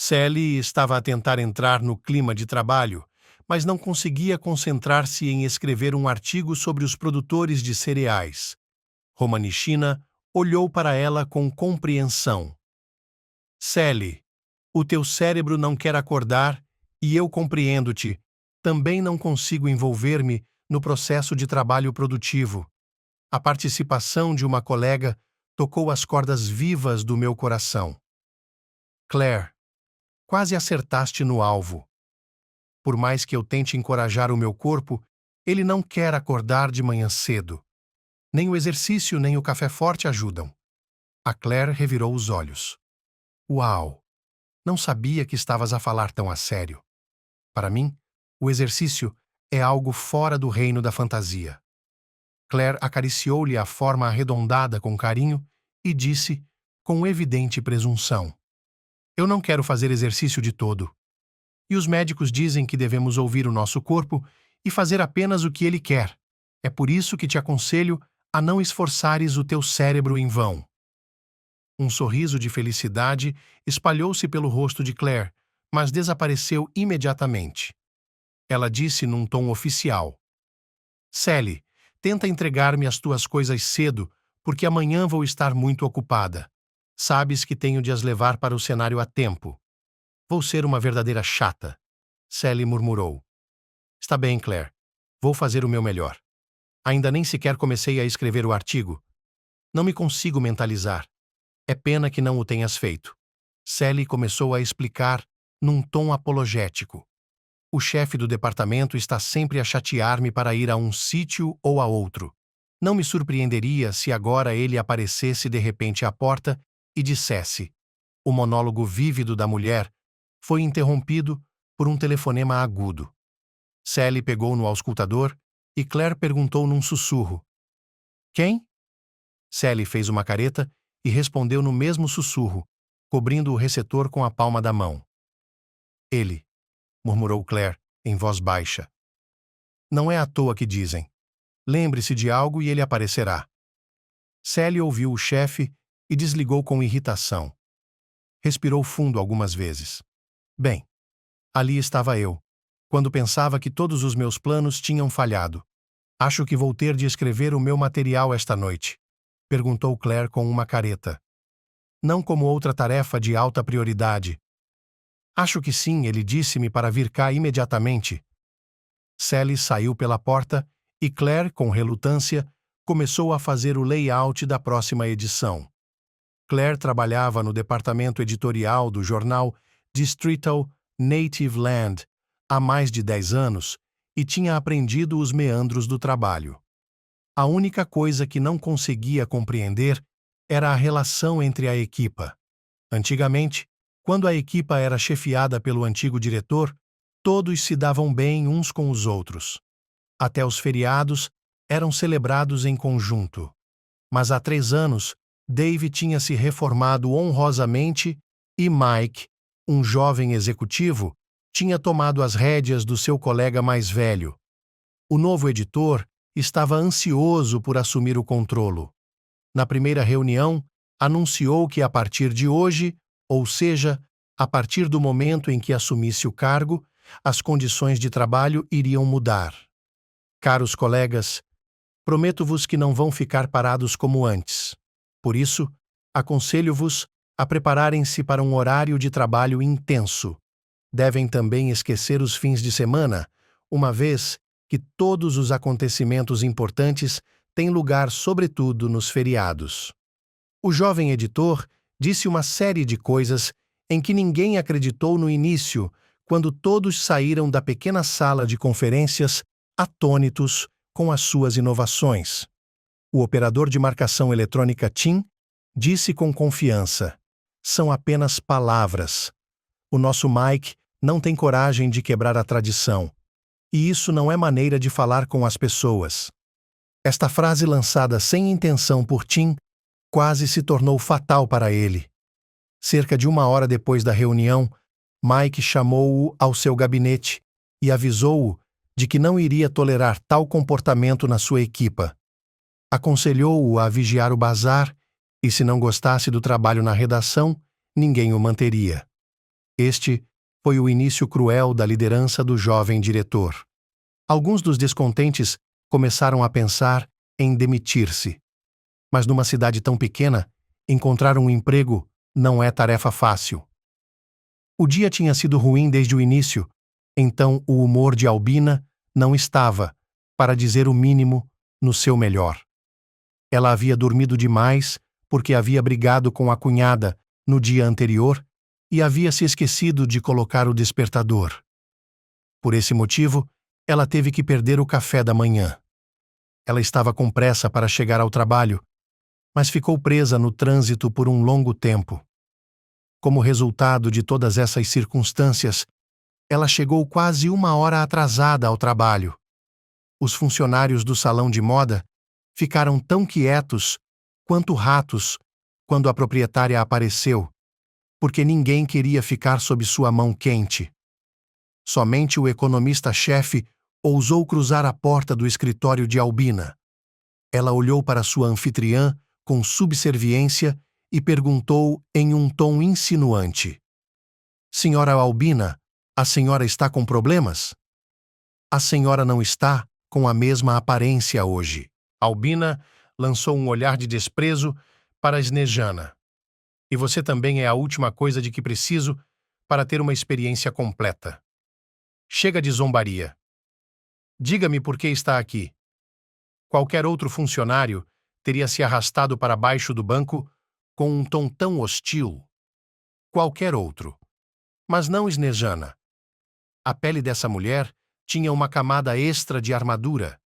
Sally estava a tentar entrar no clima de trabalho, mas não conseguia concentrar-se em escrever um artigo sobre os produtores de cereais. Romanishina olhou para ela com compreensão. Sally, o teu cérebro não quer acordar e eu compreendo-te. Também não consigo envolver-me no processo de trabalho produtivo. A participação de uma colega tocou as cordas vivas do meu coração. Claire, quase acertaste no alvo. Por mais que eu tente encorajar o meu corpo, ele não quer acordar de manhã cedo. Nem o exercício nem o café forte ajudam. A Claire revirou os olhos. Uau! Não sabia que estavas a falar tão a sério. Para mim, o exercício é algo fora do reino da fantasia. Claire acariciou-lhe a forma arredondada com carinho e disse, com evidente presunção: Eu não quero fazer exercício de todo. E os médicos dizem que devemos ouvir o nosso corpo e fazer apenas o que ele quer. É por isso que te aconselho a não esforçares o teu cérebro em vão. Um sorriso de felicidade espalhou-se pelo rosto de Claire, mas desapareceu imediatamente. Ela disse num tom oficial: Sally, tenta entregar-me as tuas coisas cedo, porque amanhã vou estar muito ocupada. Sabes que tenho de as levar para o cenário a tempo. Vou ser uma verdadeira chata. Sally murmurou. Está bem, Claire. Vou fazer o meu melhor. Ainda nem sequer comecei a escrever o artigo. Não me consigo mentalizar. É pena que não o tenhas feito. Sally começou a explicar num tom apologético. O chefe do departamento está sempre a chatear-me para ir a um sítio ou a outro. Não me surpreenderia se agora ele aparecesse de repente à porta e dissesse. O monólogo vívido da mulher foi interrompido por um telefonema agudo. Sally pegou no auscultador e Claire perguntou num sussurro. Quem? Sally fez uma careta e respondeu no mesmo sussurro, cobrindo o receptor com a palma da mão. Ele, murmurou Claire, em voz baixa. Não é à toa que dizem. Lembre-se de algo e ele aparecerá. Sally ouviu o chefe e desligou com irritação. Respirou fundo algumas vezes. Bem, ali estava eu, quando pensava que todos os meus planos tinham falhado. Acho que vou ter de escrever o meu material esta noite, perguntou Claire com uma careta. Não como outra tarefa de alta prioridade. Acho que sim, ele disse-me para vir cá imediatamente. Sally saiu pela porta e Claire, com relutância, começou a fazer o layout da próxima edição. Claire trabalhava no departamento editorial do jornal Distrital Native Land há mais de 10 anos e tinha aprendido os meandros do trabalho. A única coisa que não conseguia compreender era a relação entre a equipa. Antigamente, quando a equipa era chefiada pelo antigo diretor, todos se davam bem uns com os outros. Até os feriados eram celebrados em conjunto. Mas há 3 anos, Dave tinha se reformado honrosamente e Mike, um jovem executivo, tinha tomado as rédeas do seu colega mais velho. O novo editor estava ansioso por assumir o controlo. Na primeira reunião, anunciou que a partir de hoje, ou seja, a partir do momento em que assumisse o cargo, as condições de trabalho iriam mudar. Caros colegas, prometo-vos que não vão ficar parados como antes. Por isso, aconselho-vos a prepararem-se para um horário de trabalho intenso. Devem também esquecer os fins de semana, uma vez que todos os acontecimentos importantes têm lugar sobretudo nos feriados. O jovem editor disse uma série de coisas em que ninguém acreditou no início, quando todos saíram da pequena sala de conferências atônitos com as suas inovações. O operador de marcação eletrônica Tim disse com confiança: são apenas palavras. O nosso Mike não tem coragem de quebrar a tradição. E isso não é maneira de falar com as pessoas. Esta frase lançada sem intenção por Tim quase se tornou fatal para ele. Cerca de 1 hora depois da reunião, Mike chamou-o ao seu gabinete e avisou-o de que não iria tolerar tal comportamento na sua equipa. Aconselhou-o a vigiar o bazar e, se não gostasse do trabalho na redação, ninguém o manteria. Este foi o início cruel da liderança do jovem diretor. Alguns dos descontentes começaram a pensar em demitir-se. Mas numa cidade tão pequena, encontrar um emprego não é tarefa fácil. O dia tinha sido ruim desde o início, então o humor de Albina não estava, para dizer o mínimo, no seu melhor. Ela havia dormido demais porque havia brigado com a cunhada no dia anterior e havia se esquecido de colocar o despertador. Por esse motivo, ela teve que perder o café da manhã. Ela estava com pressa para chegar ao trabalho, mas ficou presa no trânsito por um longo tempo. Como resultado de todas essas circunstâncias, ela chegou quase 1 hora atrasada ao trabalho. Os funcionários do salão de moda ficaram tão quietos quanto ratos quando a proprietária apareceu, porque ninguém queria ficar sob sua mão quente. Somente o economista-chefe ousou cruzar a porta do escritório de Albina. Ela olhou para sua anfitriã com subserviência e perguntou em um tom insinuante: "Senhora Albina, a senhora está com problemas?" "A senhora não está com a mesma aparência hoje." Albina lançou um olhar de desprezo para Snejana. "E você também é a última coisa de que preciso para ter uma experiência completa. Chega de zombaria. Diga-me por que está aqui." Qualquer outro funcionário teria se arrastado para baixo do banco com um tom tão hostil. Qualquer outro. Mas não Snejana. A pele dessa mulher tinha uma camada extra de armadura,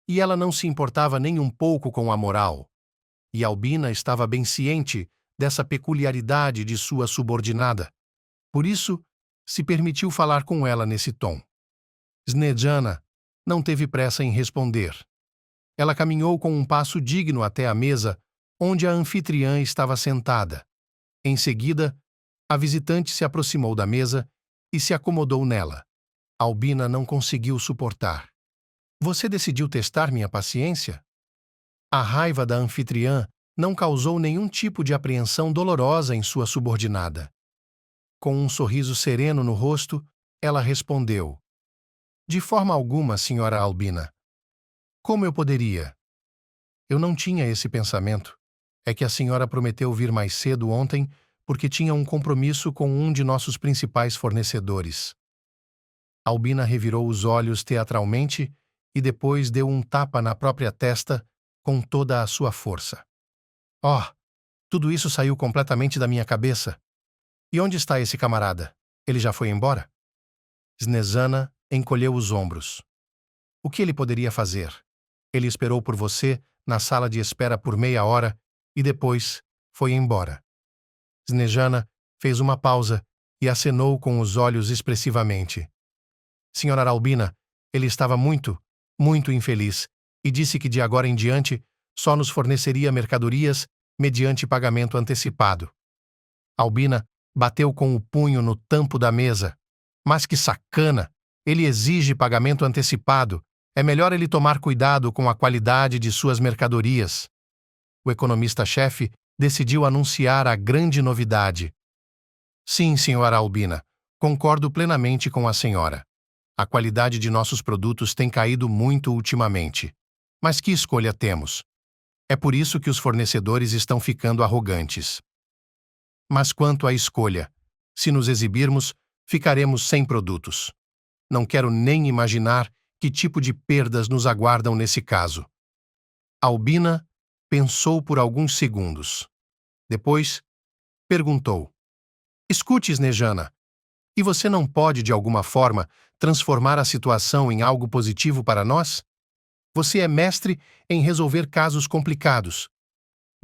e ela não se importava nem um pouco com a moral. E Albina estava bem ciente dessa peculiaridade de sua subordinada. Por isso, se permitiu falar com ela nesse tom. Snejana não teve pressa em responder. Ela caminhou com um passo digno até a mesa onde a anfitriã estava sentada. Em seguida, a visitante se aproximou da mesa e se acomodou nela. Albina não conseguiu suportar. "Você decidiu testar minha paciência?" A raiva da anfitriã não causou nenhum tipo de apreensão dolorosa em sua subordinada. Com um sorriso sereno no rosto, ela respondeu: "De forma alguma, senhora Albina. Como eu poderia?" "Eu não tinha esse pensamento. É que a senhora prometeu vir mais cedo ontem porque tinha um compromisso com um de nossos principais fornecedores." Albina revirou os olhos teatralmente e depois deu um tapa na própria testa com toda a sua força. "Oh, tudo isso saiu completamente da minha cabeça. E onde está esse camarada? Ele já foi embora?" Snezana encolheu os ombros. "O que ele poderia fazer? Ele esperou por você na sala de espera por meia hora e depois foi embora." Snejana fez uma pausa e acenou com os olhos expressivamente. "Senhora Albina, ele estava muito, muito infeliz e disse que de agora em diante só nos forneceria mercadorias mediante pagamento antecipado." Albina bateu com o punho no tampo da mesa. "Mas que sacana! Ele exige pagamento antecipado. É melhor ele tomar cuidado com a qualidade de suas mercadorias." O economista-chefe decidiu anunciar a grande novidade. "Sim, senhora Albina, concordo plenamente com a senhora. A qualidade de nossos produtos tem caído muito ultimamente. Mas que escolha temos? É por isso que os fornecedores estão ficando arrogantes. Mas quanto à escolha, se nos exibirmos, ficaremos sem produtos. Não quero nem imaginar que tipo de perdas nos aguardam nesse caso." Albina pensou por alguns segundos. Depois, perguntou: "Escute, Snejana, e você não pode, de alguma forma, transformar a situação em algo positivo para nós? Você é mestre em resolver casos complicados.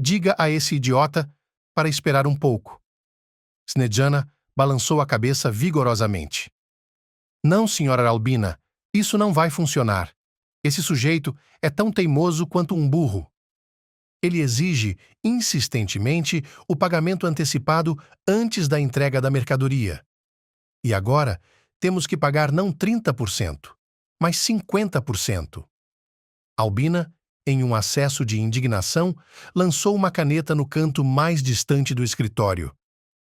Diga a esse idiota para esperar um pouco." Snejana balançou a cabeça vigorosamente. "Não, senhora Albina, isso não vai funcionar. Esse sujeito é tão teimoso quanto um burro. Ele exige, insistentemente, o pagamento antecipado antes da entrega da mercadoria. E agora, temos que pagar não 30%, mas 50%. Albina, em um acesso de indignação, lançou uma caneta no canto mais distante do escritório.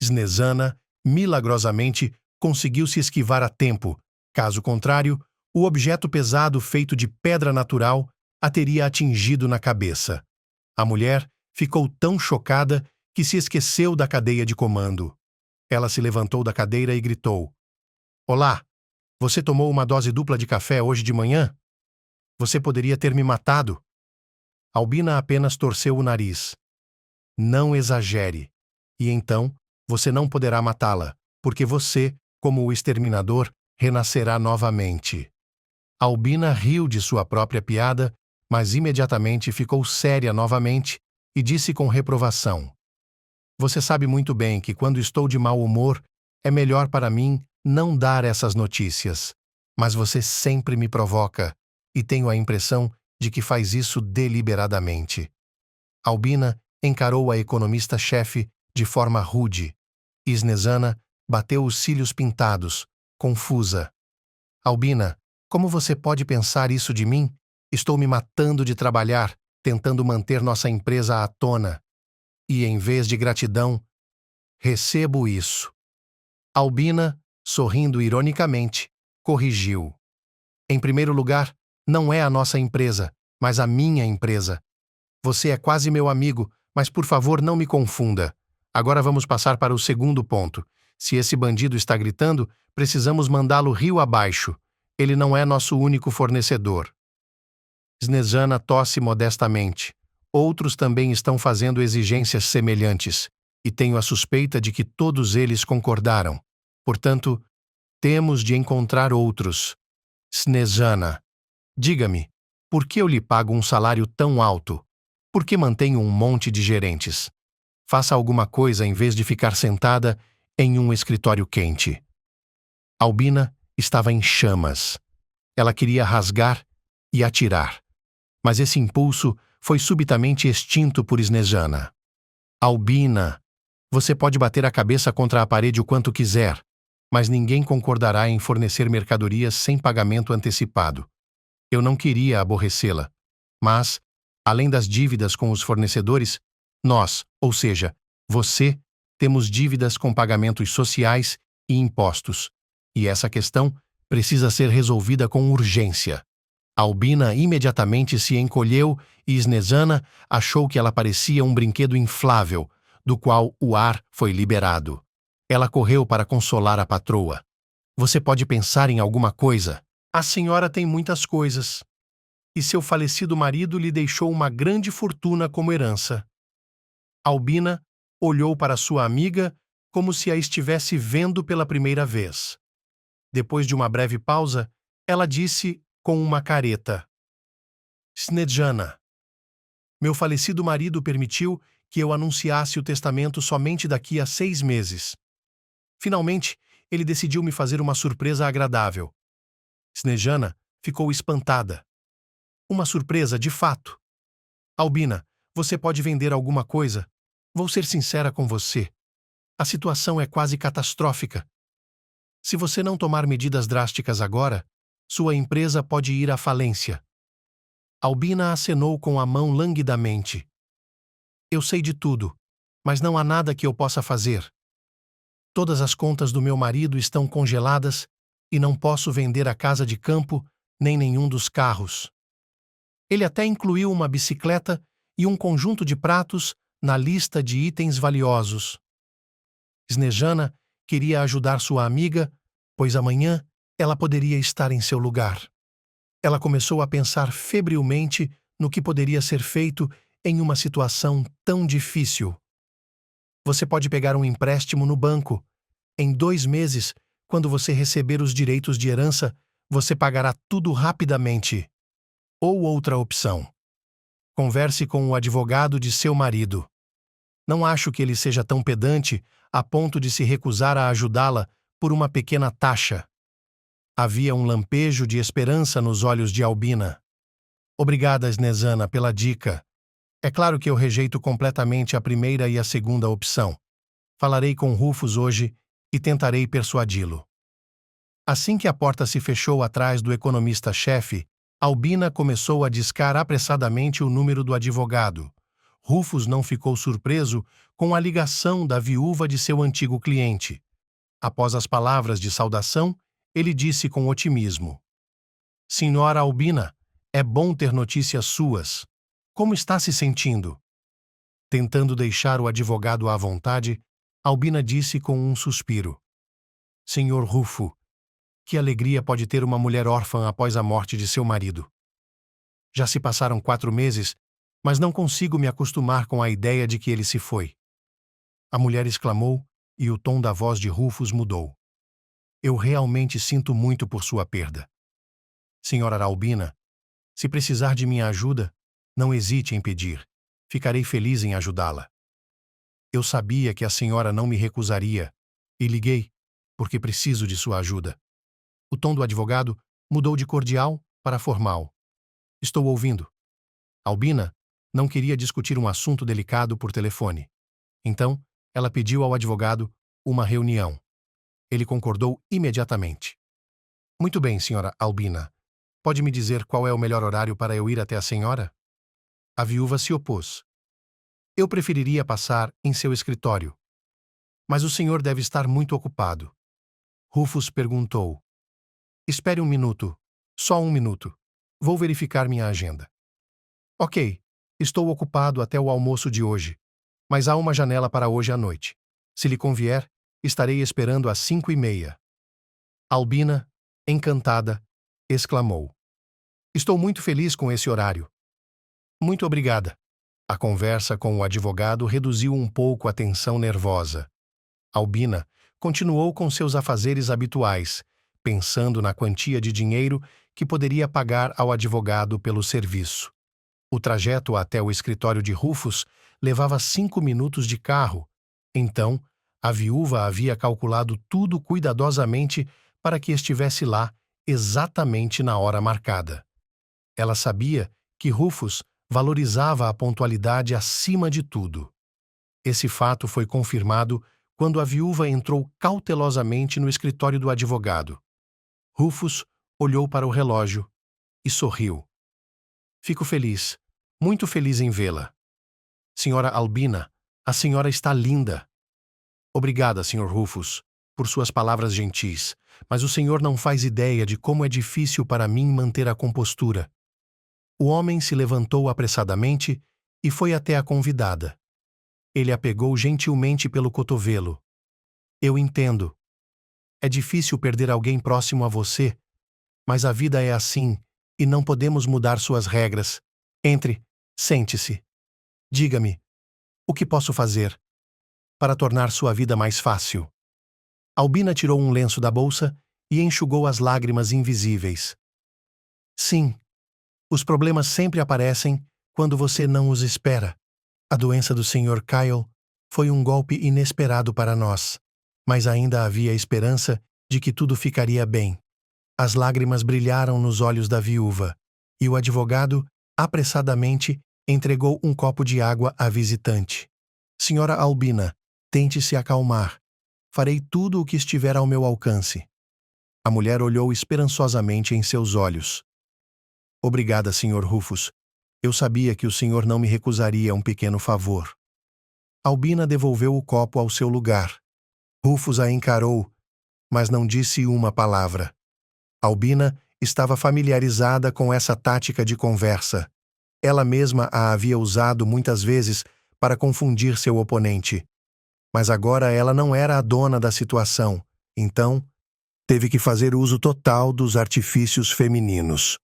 Snezana Milagrosamente, conseguiu se esquivar a tempo. Caso contrário, o objeto pesado feito de pedra natural a teria atingido na cabeça. A mulher ficou tão chocada que se esqueceu da cadeia de comando. Ela se levantou da cadeira e gritou: "Olá, você tomou uma dose dupla de café hoje de manhã? Você poderia ter me matado." Albina apenas torceu o nariz. "Não exagere. E então, você não poderá matá-la, porque você, como o exterminador, renascerá novamente." Albina riu de sua própria piada, mas imediatamente ficou séria novamente e disse com reprovação: "Você sabe muito bem que quando estou de mau humor, é melhor para mim não dar essas notícias. Mas você sempre me provoca, e tenho a impressão de que faz isso deliberadamente." Albina encarou a economista-chefe de forma rude, e Snezana bateu os cílios pintados, confusa. "Albina, como você pode pensar isso de mim? Estou me matando de trabalhar, tentando manter nossa empresa à tona. E, em vez de gratidão, recebo isso." Albina, sorrindo ironicamente, corrigiu: "Em primeiro lugar, não é a nossa empresa, mas a minha empresa. Você é quase meu amigo, mas por favor não me confunda. Agora vamos passar para o segundo ponto. Se esse bandido está gritando, precisamos mandá-lo rio abaixo. Ele não é nosso único fornecedor." Snezana tosse modestamente. "Outros também estão fazendo exigências semelhantes, e tenho a suspeita de que todos eles concordaram. Portanto, temos de encontrar outros." "Snezana, diga-me, por que eu lhe pago um salário tão alto? Por que mantenho um monte de gerentes? Faça alguma coisa em vez de ficar sentada em um escritório quente." Albina estava em chamas. Ela queria rasgar e atirar. Mas esse impulso foi subitamente extinto por Snezana. "Albina, você pode bater a cabeça contra a parede o quanto quiser, mas ninguém concordará em fornecer mercadorias sem pagamento antecipado. Eu não queria aborrecê-la, mas, além das dívidas com os fornecedores, nós, ou seja, você, temos dívidas com pagamentos sociais e impostos, e essa questão precisa ser resolvida com urgência." Albina imediatamente se encolheu e Snezana achou que ela parecia um brinquedo inflável, do qual o ar foi liberado. Ela correu para consolar a patroa. "Você pode pensar em alguma coisa? A senhora tem muitas coisas. E seu falecido marido lhe deixou uma grande fortuna como herança." Albina olhou para sua amiga como se a estivesse vendo pela primeira vez. Depois de uma breve pausa, ela disse com uma careta: "Snezana, meu falecido marido permitiu que eu anunciasse o testamento somente daqui a 6 meses. Finalmente, ele decidiu me fazer uma surpresa agradável." Snezana ficou espantada. "Uma surpresa, de fato. Albina, você pode vender alguma coisa? Vou ser sincera com você. A situação é quase catastrófica. Se você não tomar medidas drásticas agora, sua empresa pode ir à falência." Albina acenou com a mão languidamente. "Eu sei de tudo, mas não há nada que eu possa fazer. Todas as contas do meu marido estão congeladas e não posso vender a casa de campo nem nenhum dos carros. Ele até incluiu uma bicicleta e um conjunto de pratos na lista de itens valiosos." Snezana queria ajudar sua amiga, pois amanhã ela poderia estar em seu lugar. Ela começou a pensar febrilmente no que poderia ser feito em uma situação tão difícil. "Você pode pegar um empréstimo no banco. Em 2 meses, quando você receber os direitos de herança, você pagará tudo rapidamente." Ou outra opção: converse com o advogado de seu marido. Não acho que ele seja tão pedante a ponto de se recusar a ajudá-la por uma pequena taxa. Havia um lampejo de esperança nos olhos de Albina. "Obrigada, Snezana, pela dica. É claro que eu rejeito completamente a primeira e a segunda opção. Falarei com Rufus hoje e tentarei persuadi-lo." Assim que a porta se fechou atrás do economista-chefe, Albina começou a discar apressadamente o número do advogado. Rufus não ficou surpreso com a ligação da viúva de seu antigo cliente. Após as palavras de saudação, ele disse com otimismo: Senhora Albina, é bom ter notícias suas. Como está se sentindo? Tentando deixar o advogado à vontade, Albina disse com um suspiro: Senhor Rufo, que alegria pode ter uma mulher órfã após a morte de seu marido. Já se passaram 4 meses, mas não consigo me acostumar com a ideia de que ele se foi. A mulher exclamou e o tom da voz de Rufus mudou. Eu realmente sinto muito por sua perda. Senhora Albina, se precisar de minha ajuda, não hesite em pedir. Ficarei feliz em ajudá-la. Eu sabia que a senhora não me recusaria e liguei porque preciso de sua ajuda. O tom do advogado mudou de cordial para formal. Estou ouvindo. Albina não queria discutir um assunto delicado por telefone. Então, ela pediu ao advogado uma reunião. Ele concordou imediatamente. Muito bem, senhora Albina. Pode me dizer qual é o melhor horário para eu ir até a senhora? A viúva se opôs. Eu preferiria passar em seu escritório. Mas o senhor deve estar muito ocupado. Rufus perguntou. Espere um minuto. Só um minuto. Vou verificar minha agenda. Ok, estou ocupado até o almoço de hoje, mas há uma janela para hoje à noite. Se lhe convier, estarei esperando às 5:30. Albina, encantada, exclamou. Estou muito feliz com esse horário. Muito obrigada. A conversa com o advogado reduziu um pouco a tensão nervosa. Albina continuou com seus afazeres habituais, pensando na quantia de dinheiro que poderia pagar ao advogado pelo serviço. O trajeto até o escritório de Rufus levava 5 minutos de carro. Então, a viúva havia calculado tudo cuidadosamente para que estivesse lá exatamente na hora marcada. Ela sabia que Rufus valorizava a pontualidade acima de tudo. Esse fato foi confirmado quando a viúva entrou cautelosamente no escritório do advogado. Rufus olhou para o relógio e sorriu. Fico feliz, muito feliz em vê-la. Senhora Albina, a senhora está linda. Obrigada, senhor Rufus, por suas palavras gentis, mas o senhor não faz ideia de como é difícil para mim manter a compostura. O homem se levantou apressadamente e foi até a convidada. Ele a pegou gentilmente pelo cotovelo. Eu entendo. É difícil perder alguém próximo a você, mas a vida é assim e não podemos mudar suas regras. Entre, sente-se. Diga-me, o que posso fazer para tornar sua vida mais fácil? Albina tirou um lenço da bolsa e enxugou as lágrimas invisíveis. Sim, os problemas sempre aparecem quando você não os espera. A doença do Sr. Kyle foi um golpe inesperado para nós, mas ainda havia esperança de que tudo ficaria bem. As lágrimas brilharam nos olhos da viúva, e o advogado, apressadamente, entregou um copo de água à visitante. Senhora Albina, tente se acalmar. Farei tudo o que estiver ao meu alcance. A mulher olhou esperançosamente em seus olhos. Obrigada, Sr. Rufus. Eu sabia que o senhor não me recusaria um pequeno favor. Albina devolveu o copo ao seu lugar. Rufus a encarou, mas não disse uma palavra. Albina estava familiarizada com essa tática de conversa. Ela mesma a havia usado muitas vezes para confundir seu oponente. Mas agora ela não era a dona da situação, então teve que fazer uso total dos artifícios femininos.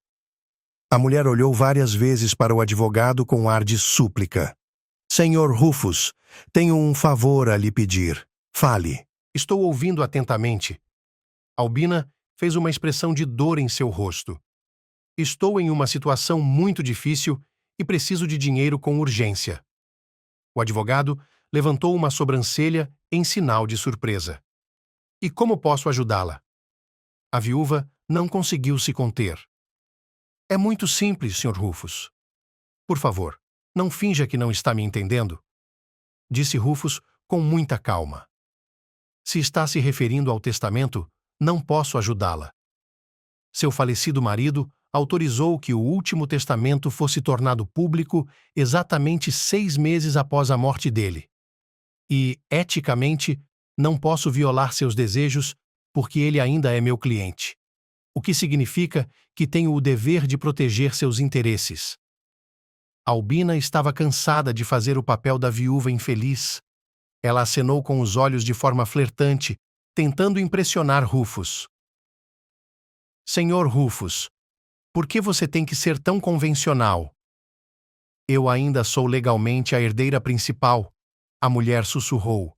A mulher olhou várias vezes para o advogado com ar de súplica. Senhor Rufus, tenho um favor a lhe pedir. Fale. Estou ouvindo atentamente. Albina fez uma expressão de dor em seu rosto. Estou em uma situação muito difícil e preciso de dinheiro com urgência. O advogado levantou uma sobrancelha em sinal de surpresa. E como posso ajudá-la? A viúva não conseguiu se conter. É muito simples, Sr. Rufus. Por favor, não finja que não está me entendendo, disse Rufus com muita calma. Se está se referindo ao testamento, não posso ajudá-la. Seu falecido marido autorizou que o último testamento fosse tornado público exatamente 6 meses após a morte dele. E, eticamente, Não posso violar seus desejos porque ele ainda é meu cliente. O que significa que tenho o dever de proteger seus interesses. Albina estava cansada de fazer o papel da viúva infeliz. Ela acenou com os olhos de forma flertante, tentando impressionar Rufus. Senhor Rufus, por que você tem que ser tão convencional? Eu ainda sou legalmente a herdeira principal, a mulher sussurrou.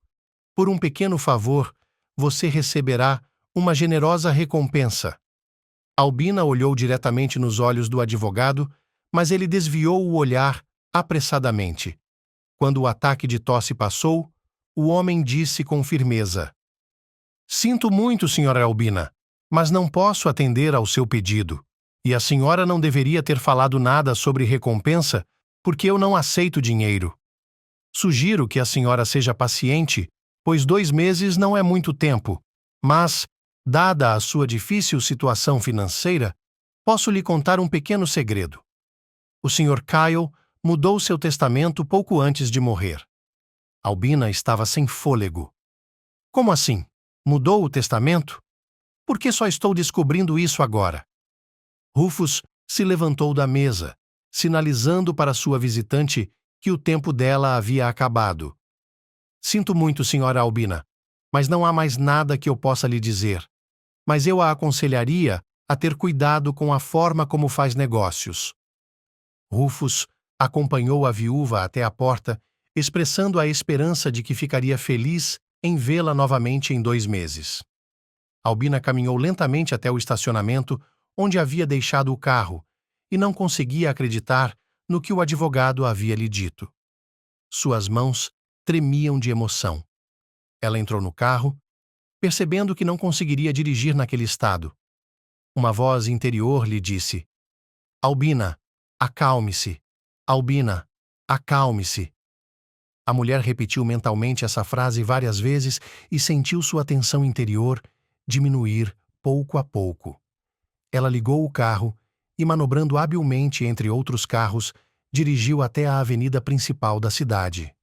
Por um pequeno favor, você receberá uma generosa recompensa. Albina olhou diretamente nos olhos do advogado, mas ele desviou o olhar apressadamente. Quando o ataque de tosse passou, o homem disse com firmeza: Sinto muito, senhora Albina, mas não posso atender ao seu pedido. E a senhora não deveria ter falado nada sobre recompensa, porque eu não aceito dinheiro. Sugiro que a senhora seja paciente, pois 2 meses não é muito tempo, mas, dada a sua difícil situação financeira, posso lhe contar um pequeno segredo. O Sr. Kyle mudou seu testamento pouco antes de morrer. Albina estava sem fôlego. Como assim? Mudou o testamento? Por que só estou descobrindo isso agora? Rufus se levantou da mesa, sinalizando para sua visitante que o tempo dela havia acabado. Sinto muito, senhora Albina, mas não há mais nada que eu possa lhe dizer. Mas eu a aconselharia a ter cuidado com a forma como faz negócios. Rufus acompanhou a viúva até a porta, expressando a esperança de que ficaria feliz em vê-la novamente em 2 meses. Albina caminhou lentamente até o estacionamento, onde havia deixado o carro, e não conseguia acreditar no que o advogado havia lhe dito. Suas mãos tremiam de emoção. Ela entrou no carro, percebendo que não conseguiria dirigir naquele estado. Uma voz interior lhe disse: Albina, acalme-se. Albina, acalme-se. A mulher repetiu mentalmente essa frase várias vezes e sentiu sua tensão interior diminuir pouco a pouco. Ela ligou o carro e, manobrando habilmente entre outros carros, dirigiu até a avenida principal da cidade.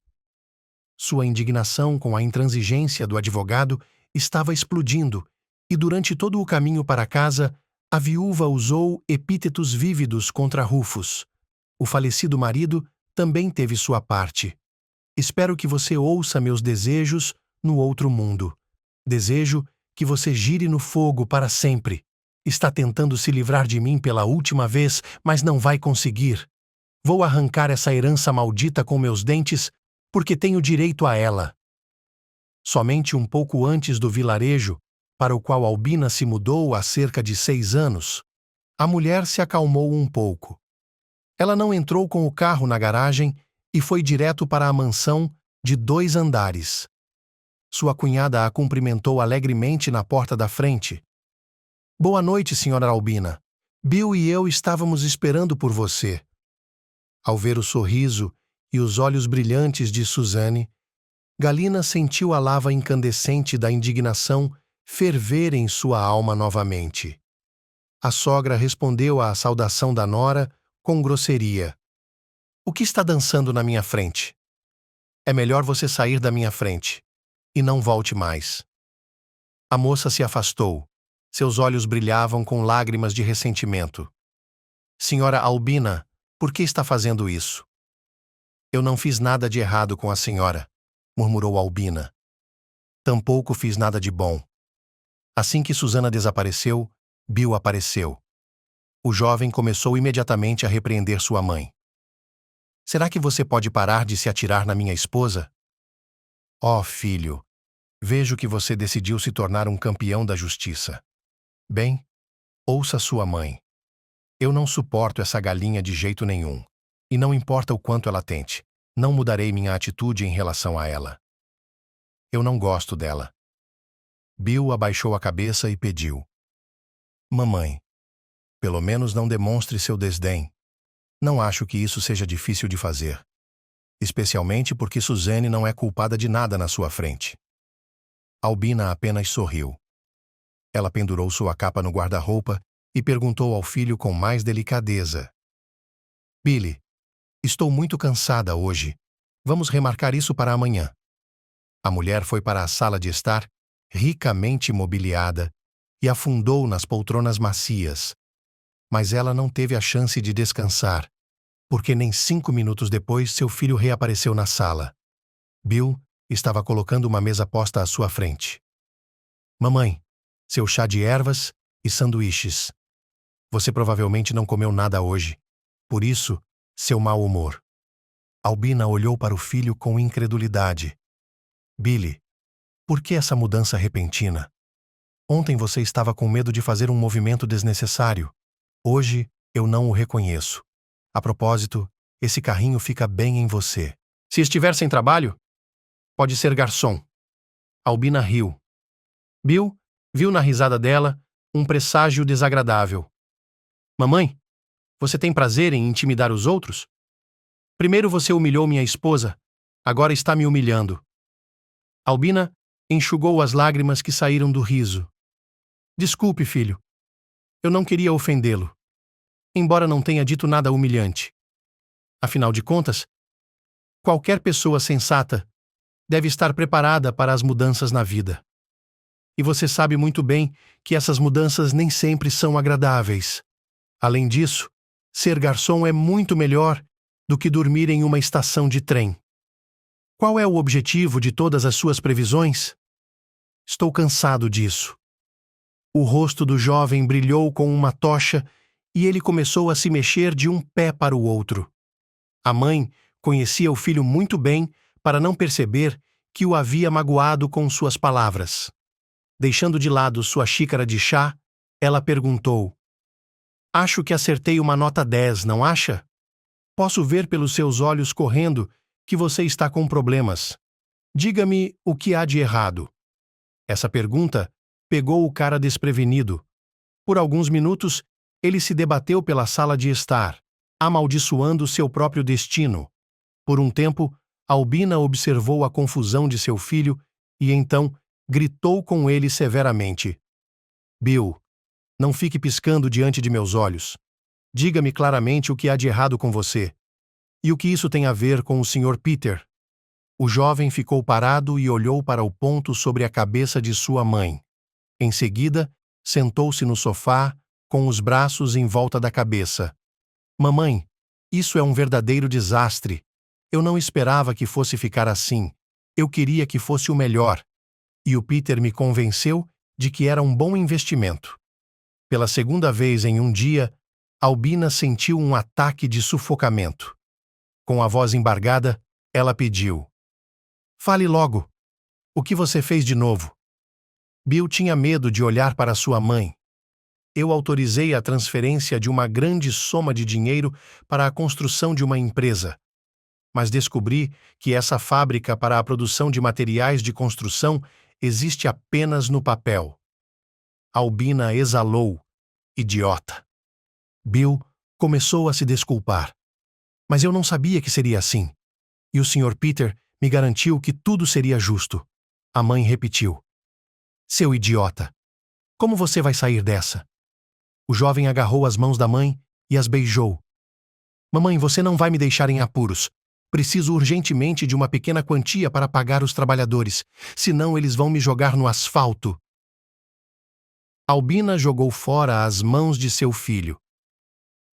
Sua indignação com a intransigência do advogado estava explodindo, e durante todo o caminho para casa, a viúva usou epítetos vívidos contra Rufus. O falecido marido também teve sua parte. Espero que você ouça meus desejos no outro mundo. Desejo que você gire no fogo para sempre. Está tentando se livrar de mim pela última vez, mas não vai conseguir. Vou arrancar essa herança maldita com meus dentes, porque tenho direito a ela. Somente um pouco antes do vilarejo, para o qual Albina se mudou há cerca de 6 anos, a mulher se acalmou um pouco. Ela não entrou com o carro na garagem e foi direto para a mansão de 2 andares. Sua cunhada a cumprimentou alegremente na porta da frente. Boa noite, senhora Albina. Bill e eu estávamos esperando por você. Ao ver o sorriso e os olhos brilhantes de Suzanne, Galina sentiu a lava incandescente da indignação ferver em sua alma novamente. A sogra respondeu à saudação da nora com grosseria. O que está dançando na minha frente? É melhor você sair da minha frente, e não volte mais. A moça se afastou. Seus olhos brilhavam com lágrimas de ressentimento. Senhora Albina, por que está fazendo isso? Eu não fiz nada de errado com a senhora, murmurou Albina. Tampouco fiz nada de bom. Assim que Susana desapareceu, Bill apareceu. O jovem começou imediatamente a repreender sua mãe. Será que você pode parar de se atirar na minha esposa? Oh, filho, vejo que você decidiu se tornar um campeão da justiça. Bem, ouça sua mãe. Eu não suporto essa galinha de jeito nenhum. E não importa o quanto ela tente, não mudarei minha atitude em relação a ela. Eu não gosto dela. Bill abaixou a cabeça e pediu. Mamãe, pelo menos não demonstre seu desdém. Não acho que isso seja difícil de fazer. Especialmente porque Suzanne não é culpada de nada na sua frente. Albina apenas sorriu. Ela pendurou sua capa no guarda-roupa e perguntou ao filho com mais delicadeza. Billy, estou muito cansada hoje. Vamos remarcar isso para amanhã. A mulher foi para a sala de estar, ricamente mobiliada, e afundou nas poltronas macias. Mas ela não teve a chance de descansar, porque nem 5 minutos depois seu filho reapareceu na sala. Bill estava colocando uma mesa posta à sua frente. Mamãe, seu chá de ervas e sanduíches. Você provavelmente não comeu nada hoje. Por isso, seu mau humor. Albina olhou para o filho com incredulidade. Billy, por que essa mudança repentina? Ontem você estava com medo de fazer um movimento desnecessário. Hoje, eu não o reconheço. A propósito, esse carrinho fica bem em você. Se estiver sem trabalho, pode ser garçom. Albina riu. Bill viu na risada dela um presságio desagradável. Mamãe, você tem prazer em intimidar os outros? Primeiro você humilhou minha esposa, agora está me humilhando. Albina enxugou as lágrimas que saíram do riso. Desculpe, filho. Eu não queria ofendê-lo, embora não tenha dito nada humilhante. Afinal de contas, qualquer pessoa sensata deve estar preparada para as mudanças na vida. E você sabe muito bem que essas mudanças nem sempre são agradáveis. Além disso, ser garçom é muito melhor do que dormir em uma estação de trem. Qual é o objetivo de todas as suas previsões? Estou cansado disso. O rosto do jovem brilhou com uma tocha e ele começou a se mexer de um pé para o outro. A mãe conhecia o filho muito bem para não perceber que o havia magoado com suas palavras. Deixando de lado sua xícara de chá, ela perguntou: Acho que acertei uma nota 10, não acha? Posso ver pelos seus olhos correndo que você está com problemas. Diga-me o que há de errado. Essa pergunta pegou o cara desprevenido. Por alguns minutos, ele se debateu pela sala de estar, amaldiçoando seu próprio destino. Por um tempo, Albina observou a confusão de seu filho e então gritou com ele severamente: Bill, não fique piscando diante de meus olhos. Diga-me claramente o que há de errado com você. E o que isso tem a ver com o Sr. Peter? O jovem ficou parado e olhou para o ponto sobre a cabeça de sua mãe. Em seguida, sentou-se no sofá, com os braços em volta da cabeça. Mamãe, isso é um verdadeiro desastre. Eu não esperava que fosse ficar assim. Eu queria que fosse o melhor. E o Peter me convenceu de que era um bom investimento. Pela segunda vez em um dia, Albina sentiu um ataque de sufocamento. Com a voz embargada, ela pediu: Fale logo. O que você fez de novo? Bill tinha medo de olhar para sua mãe. Eu autorizei a transferência de uma grande soma de dinheiro para a construção de uma empresa. Mas descobri que essa fábrica para a produção de materiais de construção existe apenas no papel. Albina exalou. Idiota. Bill começou a se desculpar. Mas eu não sabia que seria assim. E o Sr. Peter me garantiu que tudo seria justo. A mãe repetiu: Seu idiota. Como você vai sair dessa? O jovem agarrou as mãos da mãe e as beijou. Mamãe, você não vai me deixar em apuros. Preciso urgentemente de uma pequena quantia para pagar os trabalhadores, senão eles vão me jogar no asfalto. Albina jogou fora as mãos de seu filho.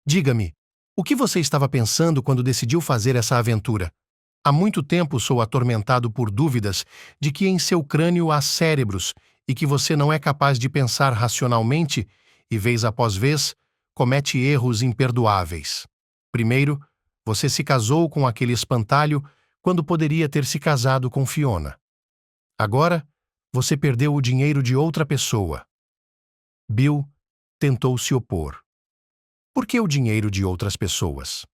Diga-me, o que você estava pensando quando decidiu fazer essa aventura? Há muito tempo sou atormentado por dúvidas de que em seu crânio há cérebros e que você não é capaz de pensar racionalmente e, vez após vez, comete erros imperdoáveis. Primeiro, você se casou com aquele espantalho quando poderia ter se casado com Fiona. Agora, você perdeu o dinheiro de outra pessoa. Bill tentou se opor. Por que o dinheiro de outras pessoas?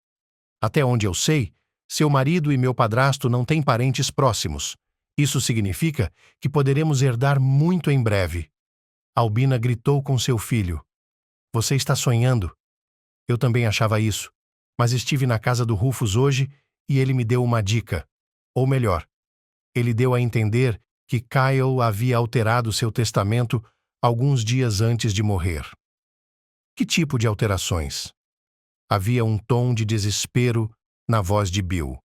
Até onde eu sei, seu marido e meu padrasto não têm parentes próximos. Isso significa que poderemos herdar muito em breve. Albina gritou com seu filho. Você está sonhando? Eu também achava isso, mas estive na casa do Rufus hoje e ele me deu uma dica. Ou melhor, ele deu a entender que Kyle havia alterado seu testamento alguns dias antes de morrer. Que tipo de alterações? Havia um tom de desespero na voz de Bill.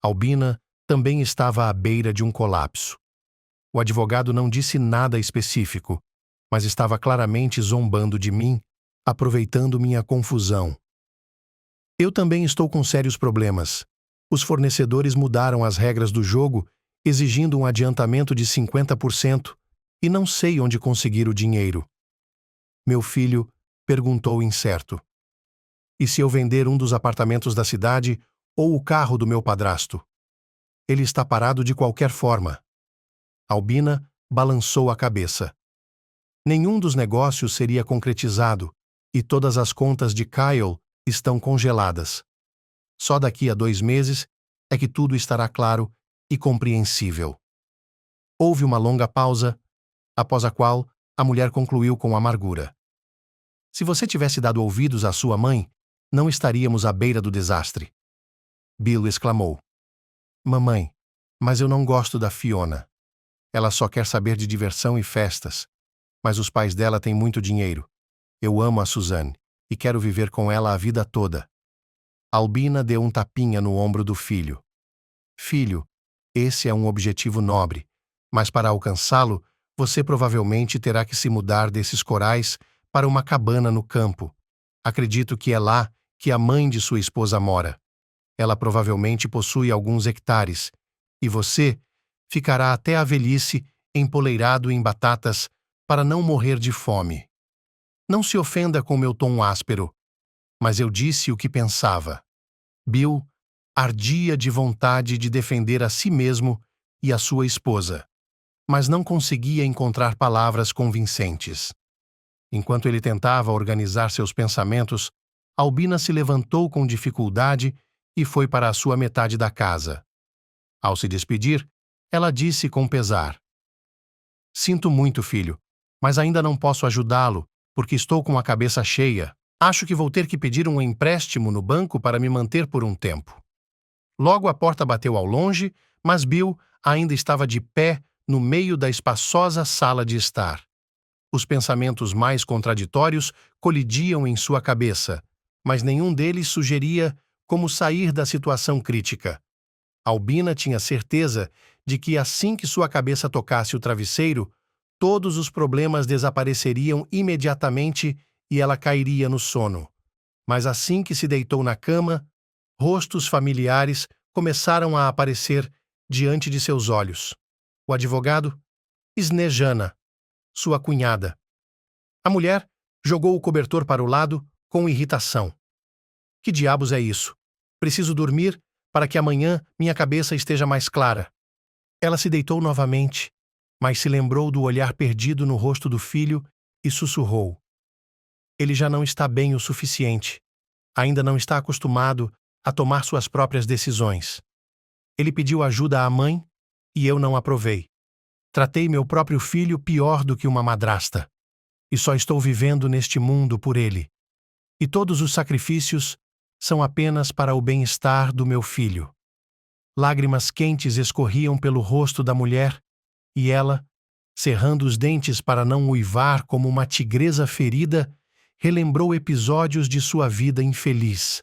Albina também estava à beira de um colapso. O advogado não disse nada específico, mas estava claramente zombando de mim, aproveitando minha confusão. Eu também estou com sérios problemas. Os fornecedores mudaram as regras do jogo, exigindo um adiantamento de 50%, e não sei onde conseguir o dinheiro. Meu filho perguntou incerto. E se eu vender um dos apartamentos da cidade ou o carro do meu padrasto? Ele está parado de qualquer forma. Albina balançou a cabeça. Nenhum dos negócios seria concretizado, e todas as contas de Kyle estão congeladas. Só daqui a 2 meses é que tudo estará claro e compreensível. Houve uma longa pausa, após a qual a mulher concluiu com amargura. Se você tivesse dado ouvidos à sua mãe, não estaríamos à beira do desastre. Bill exclamou. Mamãe, mas eu não gosto da Fiona. Ela só quer saber de diversão e festas. Mas os pais dela têm muito dinheiro. Eu amo a Suzanne e quero viver com ela a vida toda. Albina deu um tapinha no ombro do filho. Filho, esse é um objetivo nobre, mas para alcançá-lo, você provavelmente terá que se mudar desses corais para uma cabana no campo. Acredito que é lá que a mãe de sua esposa mora. Ela provavelmente possui alguns hectares, e você ficará até a velhice empoleirado em batatas para não morrer de fome. Não se ofenda com meu tom áspero, mas eu disse o que pensava. Bill ardia de vontade de defender a si mesmo e a sua esposa, mas não conseguia encontrar palavras convincentes. Enquanto ele tentava organizar seus pensamentos, Albina se levantou com dificuldade e foi para a sua metade da casa. Ao se despedir, ela disse com pesar: Sinto muito, filho, mas ainda não posso ajudá-lo, porque estou com a cabeça cheia. Acho que vou ter que pedir um empréstimo no banco para me manter por um tempo. Logo a porta bateu ao longe, mas Bill ainda estava de pé no meio da espaçosa sala de estar. Os pensamentos mais contraditórios colidiam em sua cabeça, mas nenhum deles sugeria como sair da situação crítica. Albina tinha certeza de que assim que sua cabeça tocasse o travesseiro, todos os problemas desapareceriam imediatamente e ela cairia no sono. Mas assim que se deitou na cama, rostos familiares começaram a aparecer diante de seus olhos. O advogado, Snejana, sua cunhada. A mulher jogou o cobertor para o lado com irritação. Que diabos é isso? Preciso dormir para que amanhã minha cabeça esteja mais clara. Ela se deitou novamente, mas se lembrou do olhar perdido no rosto do filho e sussurrou. Ele já não está bem o suficiente. Ainda não está acostumado a tomar suas próprias decisões. Ele pediu ajuda à mãe e eu não aprovei. Tratei meu próprio filho pior do que uma madrasta. E só estou vivendo neste mundo por ele. E todos os sacrifícios são apenas para o bem-estar do meu filho. Lágrimas quentes escorriam pelo rosto da mulher e ela, cerrando os dentes para não uivar como uma tigresa ferida, relembrou episódios de sua vida infeliz.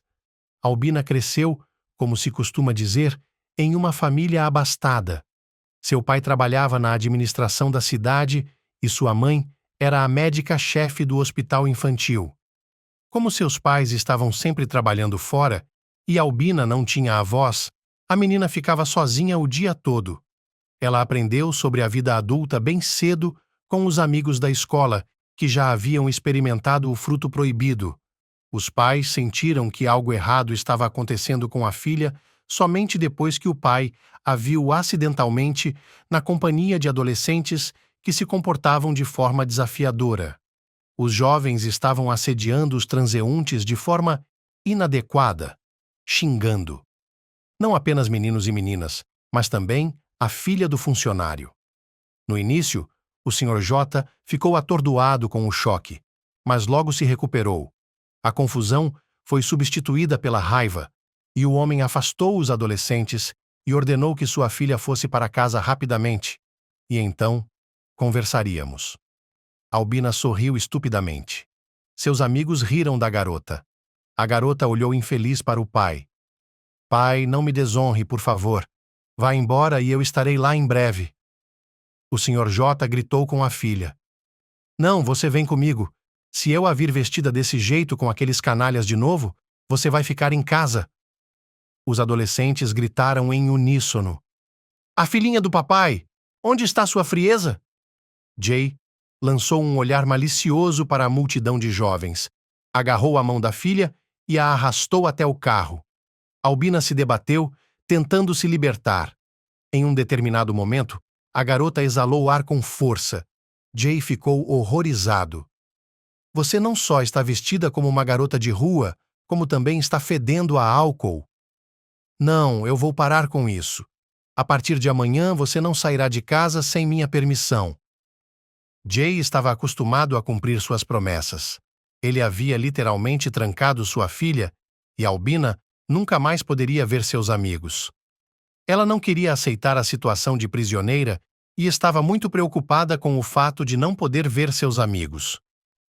Albina cresceu, como se costuma dizer, em uma família abastada. Seu pai trabalhava na administração da cidade e sua mãe era a médica-chefe do hospital infantil. Como seus pais estavam sempre trabalhando fora e Albina não tinha avós, a menina ficava sozinha o dia todo. Ela aprendeu sobre a vida adulta bem cedo com os amigos da escola, que já haviam experimentado o fruto proibido. Os pais sentiram que algo errado estava acontecendo com a filha somente depois que o pai a viu acidentalmente na companhia de adolescentes que se comportavam de forma desafiadora. Os jovens estavam assediando os transeuntes de forma inadequada, xingando. Não apenas meninos e meninas, mas também a filha do funcionário. No início, o Sr. J ficou atordoado com o choque, mas logo se recuperou. A confusão foi substituída pela raiva, e o homem afastou os adolescentes e ordenou que sua filha fosse para casa rapidamente. E então, conversaríamos. Albina sorriu estupidamente. Seus amigos riram da garota. A garota olhou infeliz para o pai. Pai, não me desonre, por favor. Vá embora e eu estarei lá em breve. O Sr. J gritou com a filha. Não, você vem comigo. Se eu a vir vestida desse jeito com aqueles canalhas de novo, você vai ficar em casa. Os adolescentes gritaram em uníssono. A filhinha do papai! Onde está sua frieza? Jay lançou um olhar malicioso para a multidão de jovens, agarrou a mão da filha e a arrastou até o carro. Albina se debateu, tentando se libertar. Em um determinado momento, a garota exalou o ar com força. Jay ficou horrorizado. Você não só está vestida como uma garota de rua, como também está fedendo a álcool. Não, eu vou parar com isso. A partir de amanhã você não sairá de casa sem minha permissão. Jay estava acostumado a cumprir suas promessas. Ele havia literalmente trancado sua filha e Albina nunca mais poderia ver seus amigos. Ela não queria aceitar a situação de prisioneira e estava muito preocupada com o fato de não poder ver seus amigos.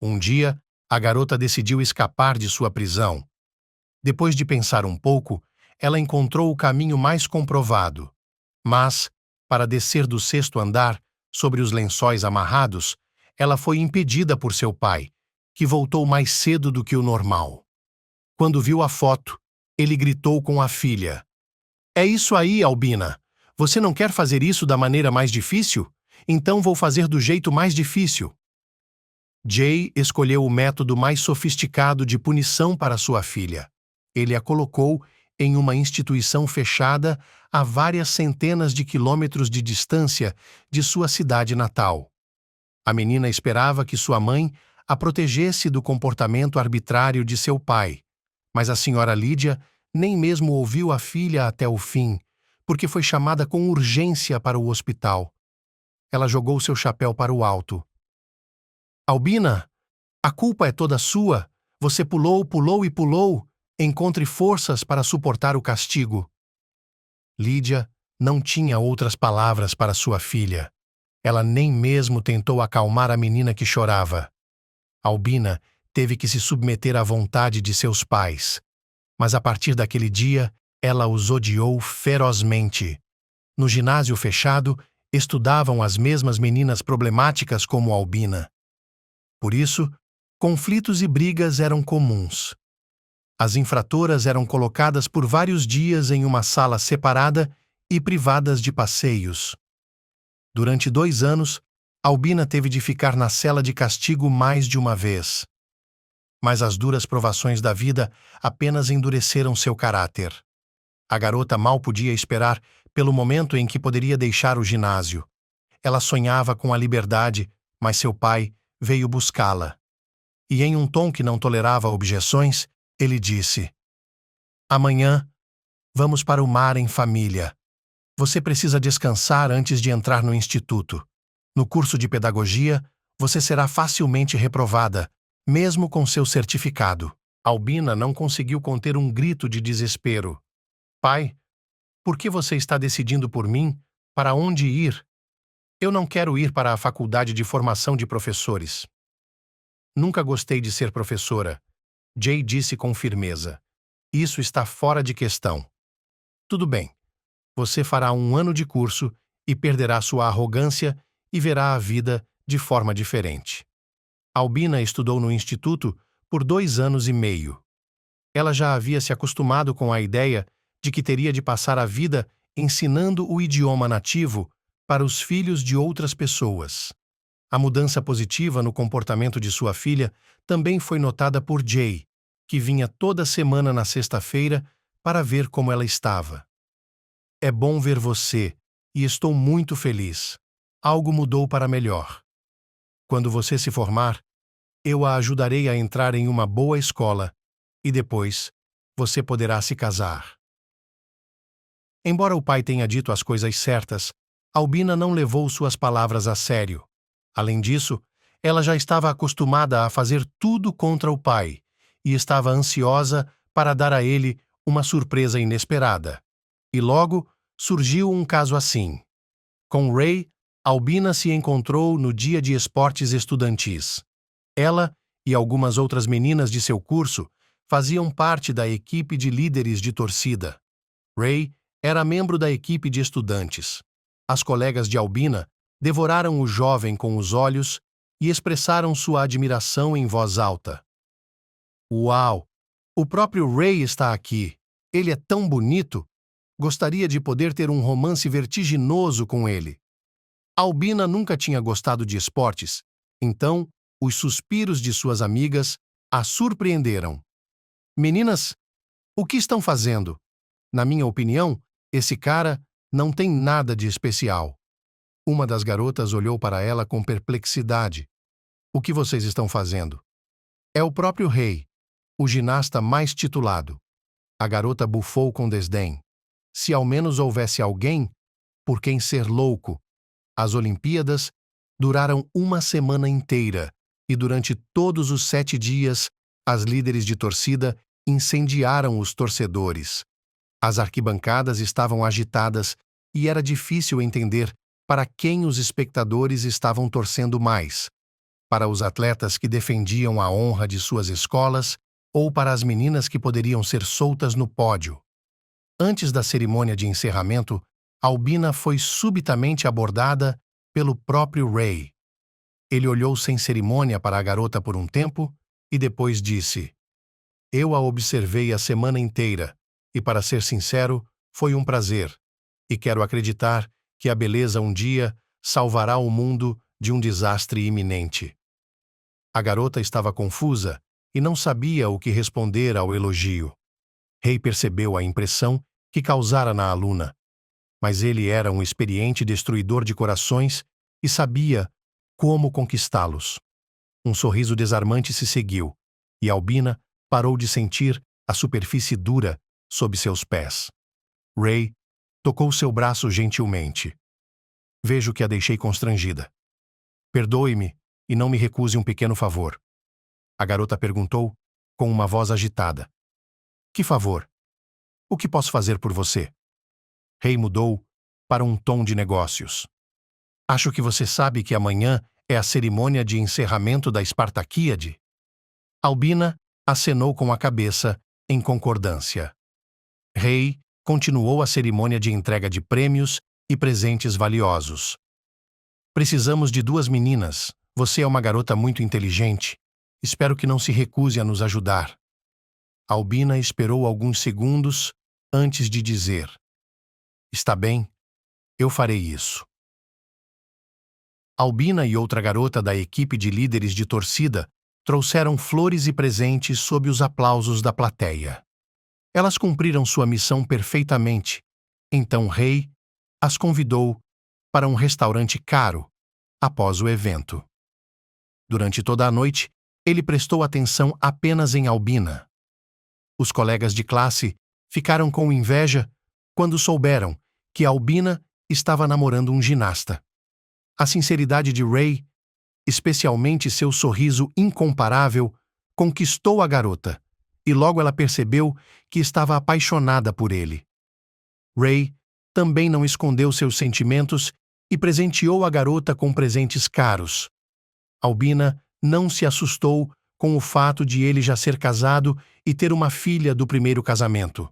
Um dia, a garota decidiu escapar de sua prisão. Depois de pensar um pouco, ela encontrou o caminho mais comprovado. Mas, para descer do 6º andar, sobre os lençóis amarrados, ela foi impedida por seu pai, que voltou mais cedo do que o normal. Quando viu a foto, ele gritou com a filha. É isso aí, Albina. Você não quer fazer isso da maneira mais difícil? Então vou fazer do jeito mais difícil. Jay escolheu o método mais sofisticado de punição para sua filha. Ele a colocou em uma instituição fechada a várias centenas de quilômetros de distância de sua cidade natal. A menina esperava que sua mãe a protegesse do comportamento arbitrário de seu pai, mas a senhora Lídia nem mesmo ouviu a filha até o fim, porque foi chamada com urgência para o hospital. Ela jogou seu chapéu para o alto. Albina, a culpa é toda sua. Você pulou, pulou e pulou. Encontre forças para suportar o castigo. Lídia não tinha outras palavras para sua filha. Ela nem mesmo tentou acalmar a menina que chorava. Albina teve que se submeter à vontade de seus pais. Mas a partir daquele dia, ela os odiou ferozmente. No ginásio fechado, estudavam as mesmas meninas problemáticas como Albina. Por isso, conflitos e brigas eram comuns. As infratoras eram colocadas por vários dias em uma sala separada e privadas de passeios. Durante 2 anos, Albina teve de ficar na cela de castigo mais de uma vez. Mas as duras provações da vida apenas endureceram seu caráter. A garota mal podia esperar pelo momento em que poderia deixar o ginásio. Ela sonhava com a liberdade, mas seu pai veio buscá-la. E em um tom que não tolerava objeções, ele disse: Amanhã, vamos para o mar em família. Você precisa descansar antes de entrar no instituto. No curso de pedagogia, você será facilmente reprovada, mesmo com seu certificado. Albina não conseguiu conter um grito de desespero. Pai, por que você está decidindo por mim? Para onde ir? Eu não quero ir para a faculdade de formação de professores. Nunca gostei de ser professora, Jay disse com firmeza. Isso está fora de questão. Tudo bem. Você fará 1 ano de curso e perderá sua arrogância e verá a vida de forma diferente. Albina estudou no instituto por 2 anos e meio. Ela já havia se acostumado com a ideia de que teria de passar a vida ensinando o idioma nativo para os filhos de outras pessoas. A mudança positiva no comportamento de sua filha também foi notada por Jay, que vinha toda semana na sexta-feira para ver como ela estava. É bom ver você, e estou muito feliz. Algo mudou para melhor. Quando você se formar, eu a ajudarei a entrar em uma boa escola, e depois você poderá se casar. Embora o pai tenha dito as coisas certas, Albina não levou suas palavras a sério. Além disso, ela já estava acostumada a fazer tudo contra o pai e estava ansiosa para dar a ele uma surpresa inesperada. E logo surgiu um caso assim. Com Ray, Albina se encontrou no dia de esportes estudantis. Ela e algumas outras meninas de seu curso faziam parte da equipe de líderes de torcida. Ray Era membro da equipe de estudantes. As colegas de Albina devoraram o jovem com os olhos e expressaram sua admiração em voz alta. Uau! O próprio Ray está aqui. Ele é tão bonito. Gostaria de poder ter um romance vertiginoso com ele. Albina nunca tinha gostado de esportes, então os suspiros de suas amigas a surpreenderam. Meninas, o que estão fazendo? Na minha opinião, esse cara não tem nada de especial. Uma das garotas olhou para ela com perplexidade. O que vocês estão fazendo? É o próprio Rei, o ginasta mais titulado. A garota bufou com desdém. Se ao menos houvesse alguém por quem ser louco. As Olimpíadas duraram uma semana inteira e durante todos os 7 dias, as líderes de torcida incendiaram os torcedores. As arquibancadas estavam agitadas e era difícil entender para quem os espectadores estavam torcendo mais. Para os atletas que defendiam a honra de suas escolas ou para as meninas que poderiam ser soltas no pódio. Antes da cerimônia de encerramento, Albina foi subitamente abordada pelo próprio Ray. Ele olhou sem cerimônia para a garota por um tempo e depois disse: Eu a observei a semana inteira e, para ser sincero, foi um prazer. E quero acreditar que a beleza um dia salvará o mundo de um desastre iminente. A garota estava confusa e não sabia o que responder ao elogio. Ray percebeu a impressão que causara na aluna, mas ele era um experiente destruidor de corações e sabia como conquistá-los. Um sorriso desarmante se seguiu, e Albina parou de sentir a superfície dura sob seus pés. Ray tocou seu braço gentilmente. Vejo que a deixei constrangida. Perdoe-me e não me recuse um pequeno favor. A garota perguntou com uma voz agitada. Que favor? O que posso fazer por você? Ray mudou para um tom de negócios. Acho que você sabe que amanhã é a cerimônia de encerramento da Espartaquíade. Albina acenou com a cabeça em concordância. Ray continuou a cerimônia de entrega de prêmios e presentes valiosos. Precisamos de 2 meninas. Você é uma garota muito inteligente. Espero que não se recuse a nos ajudar. Albina esperou alguns segundos antes de dizer: Está bem, eu farei isso. Albina e outra garota da equipe de líderes de torcida trouxeram flores e presentes sob os aplausos da plateia. Elas cumpriram sua missão perfeitamente, então Ray as convidou para um restaurante caro após o evento. Durante toda a noite, ele prestou atenção apenas em Albina. Os colegas de classe ficaram com inveja quando souberam que Albina estava namorando um ginasta. A sinceridade de Ray, especialmente seu sorriso incomparável, conquistou a garota, e logo ela percebeu que estava apaixonada por ele. Ray também não escondeu seus sentimentos e presenteou a garota com presentes caros. Albina não se assustou com o fato de ele já ser casado e ter uma filha do primeiro casamento.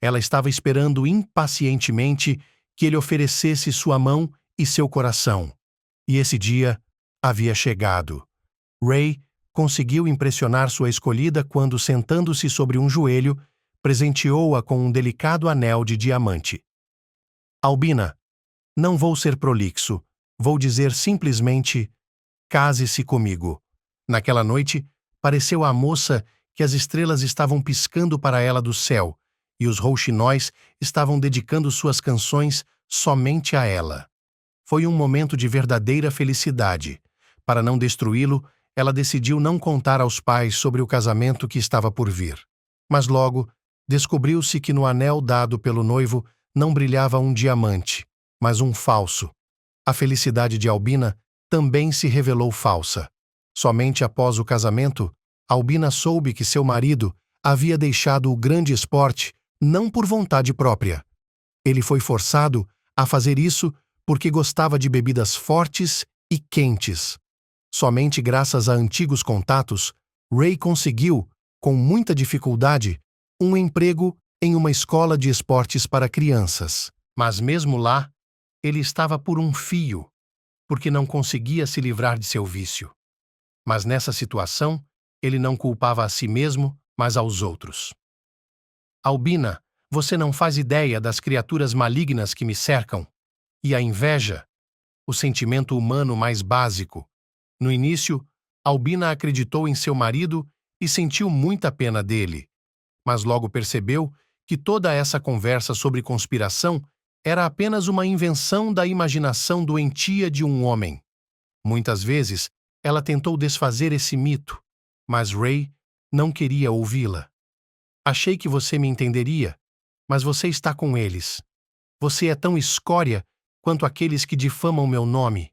Ela estava esperando impacientemente que ele oferecesse sua mão e seu coração. E esse dia havia chegado. Ray conseguiu impressionar sua escolhida quando, sentando-se sobre um joelho, presenteou-a com um delicado anel de diamante. Albina, não vou ser prolixo, vou dizer simplesmente: case-se comigo. Naquela noite, pareceu à moça que as estrelas estavam piscando para ela do céu e os rouxinóis estavam dedicando suas canções somente a ela. Foi um momento de verdadeira felicidade. Para não destruí-lo, ela decidiu não contar aos pais sobre o casamento que estava por vir. Mas logo, descobriu-se que no anel dado pelo noivo não brilhava um diamante, mas um falso. A felicidade de Albina também se revelou falsa. Somente após o casamento, Albina soube que seu marido havia deixado o grande esporte não por vontade própria. Ele foi forçado a fazer isso porque gostava de bebidas fortes e quentes. Somente graças a antigos contatos, Ray conseguiu, com muita dificuldade, um emprego em uma escola de esportes para crianças. Mas mesmo lá, ele estava por um fio, porque não conseguia se livrar de seu vício. Mas nessa situação, ele não culpava a si mesmo, mas aos outros. Albina, você não faz ideia das criaturas malignas que me cercam. E a inveja, o sentimento humano mais básico. No início, Albina acreditou em seu marido e sentiu muita pena dele, mas logo percebeu que toda essa conversa sobre conspiração era apenas uma invenção da imaginação doentia de um homem. Muitas vezes, ela tentou desfazer esse mito, mas Ray não queria ouvi-la. Achei que você me entenderia, mas você está com eles. Você é tão escória quanto aqueles que difamam meu nome.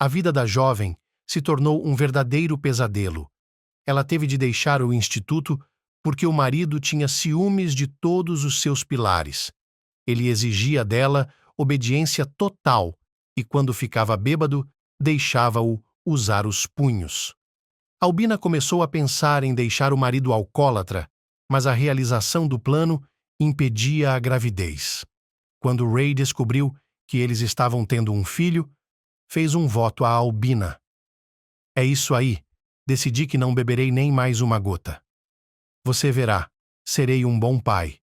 A vida da jovem se tornou um verdadeiro pesadelo. Ela teve de deixar o instituto porque o marido tinha ciúmes de todos os seus pilares. Ele exigia dela obediência total e, quando ficava bêbado, deixava-o usar os punhos. Albina começou a pensar em deixar o marido alcoólatra, mas a realização do plano impedia a gravidez. Quando Ray descobriu que eles estavam tendo um filho, fez um voto a Albina. É isso aí, decidi que não beberei nem mais uma gota. Você verá, serei um bom pai.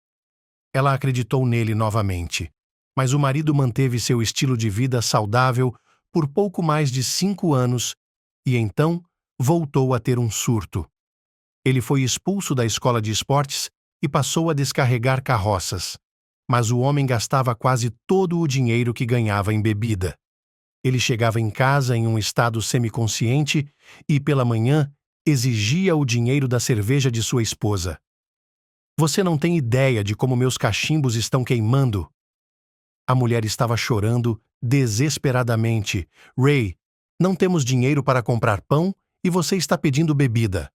Ela acreditou nele novamente, mas o marido manteve seu estilo de vida saudável por pouco mais de 5 anos e então voltou a ter um surto. Ele foi expulso da escola de esportes e passou a descarregar carroças, mas o homem gastava quase todo o dinheiro que ganhava em bebida. Ele chegava em casa em um estado semiconsciente e, pela manhã, exigia o dinheiro da cerveja de sua esposa. Você não tem ideia de como meus cachimbos estão queimando. A mulher estava chorando desesperadamente. Ray, não temos dinheiro para comprar pão e você está pedindo bebida.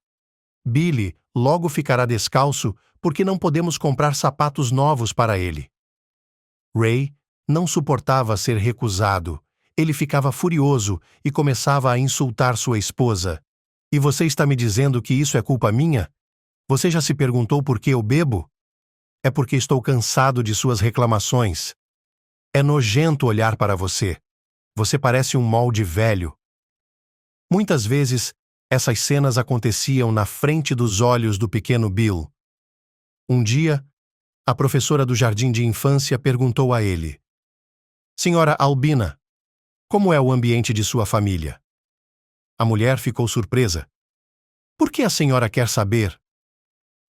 Billy logo ficará descalço porque não podemos comprar sapatos novos para ele. Ray não suportava ser recusado. Ele ficava furioso e começava a insultar sua esposa. E você está me dizendo que isso é culpa minha? Você já se perguntou por que eu bebo? É porque estou cansado de suas reclamações. É nojento olhar para você. Você parece um molde velho. Muitas vezes, essas cenas aconteciam na frente dos olhos do pequeno Bill. Um dia, a professora do jardim de infância perguntou a ele: Senhora Albina, como é o ambiente de sua família? A mulher ficou surpresa. Por que a senhora quer saber?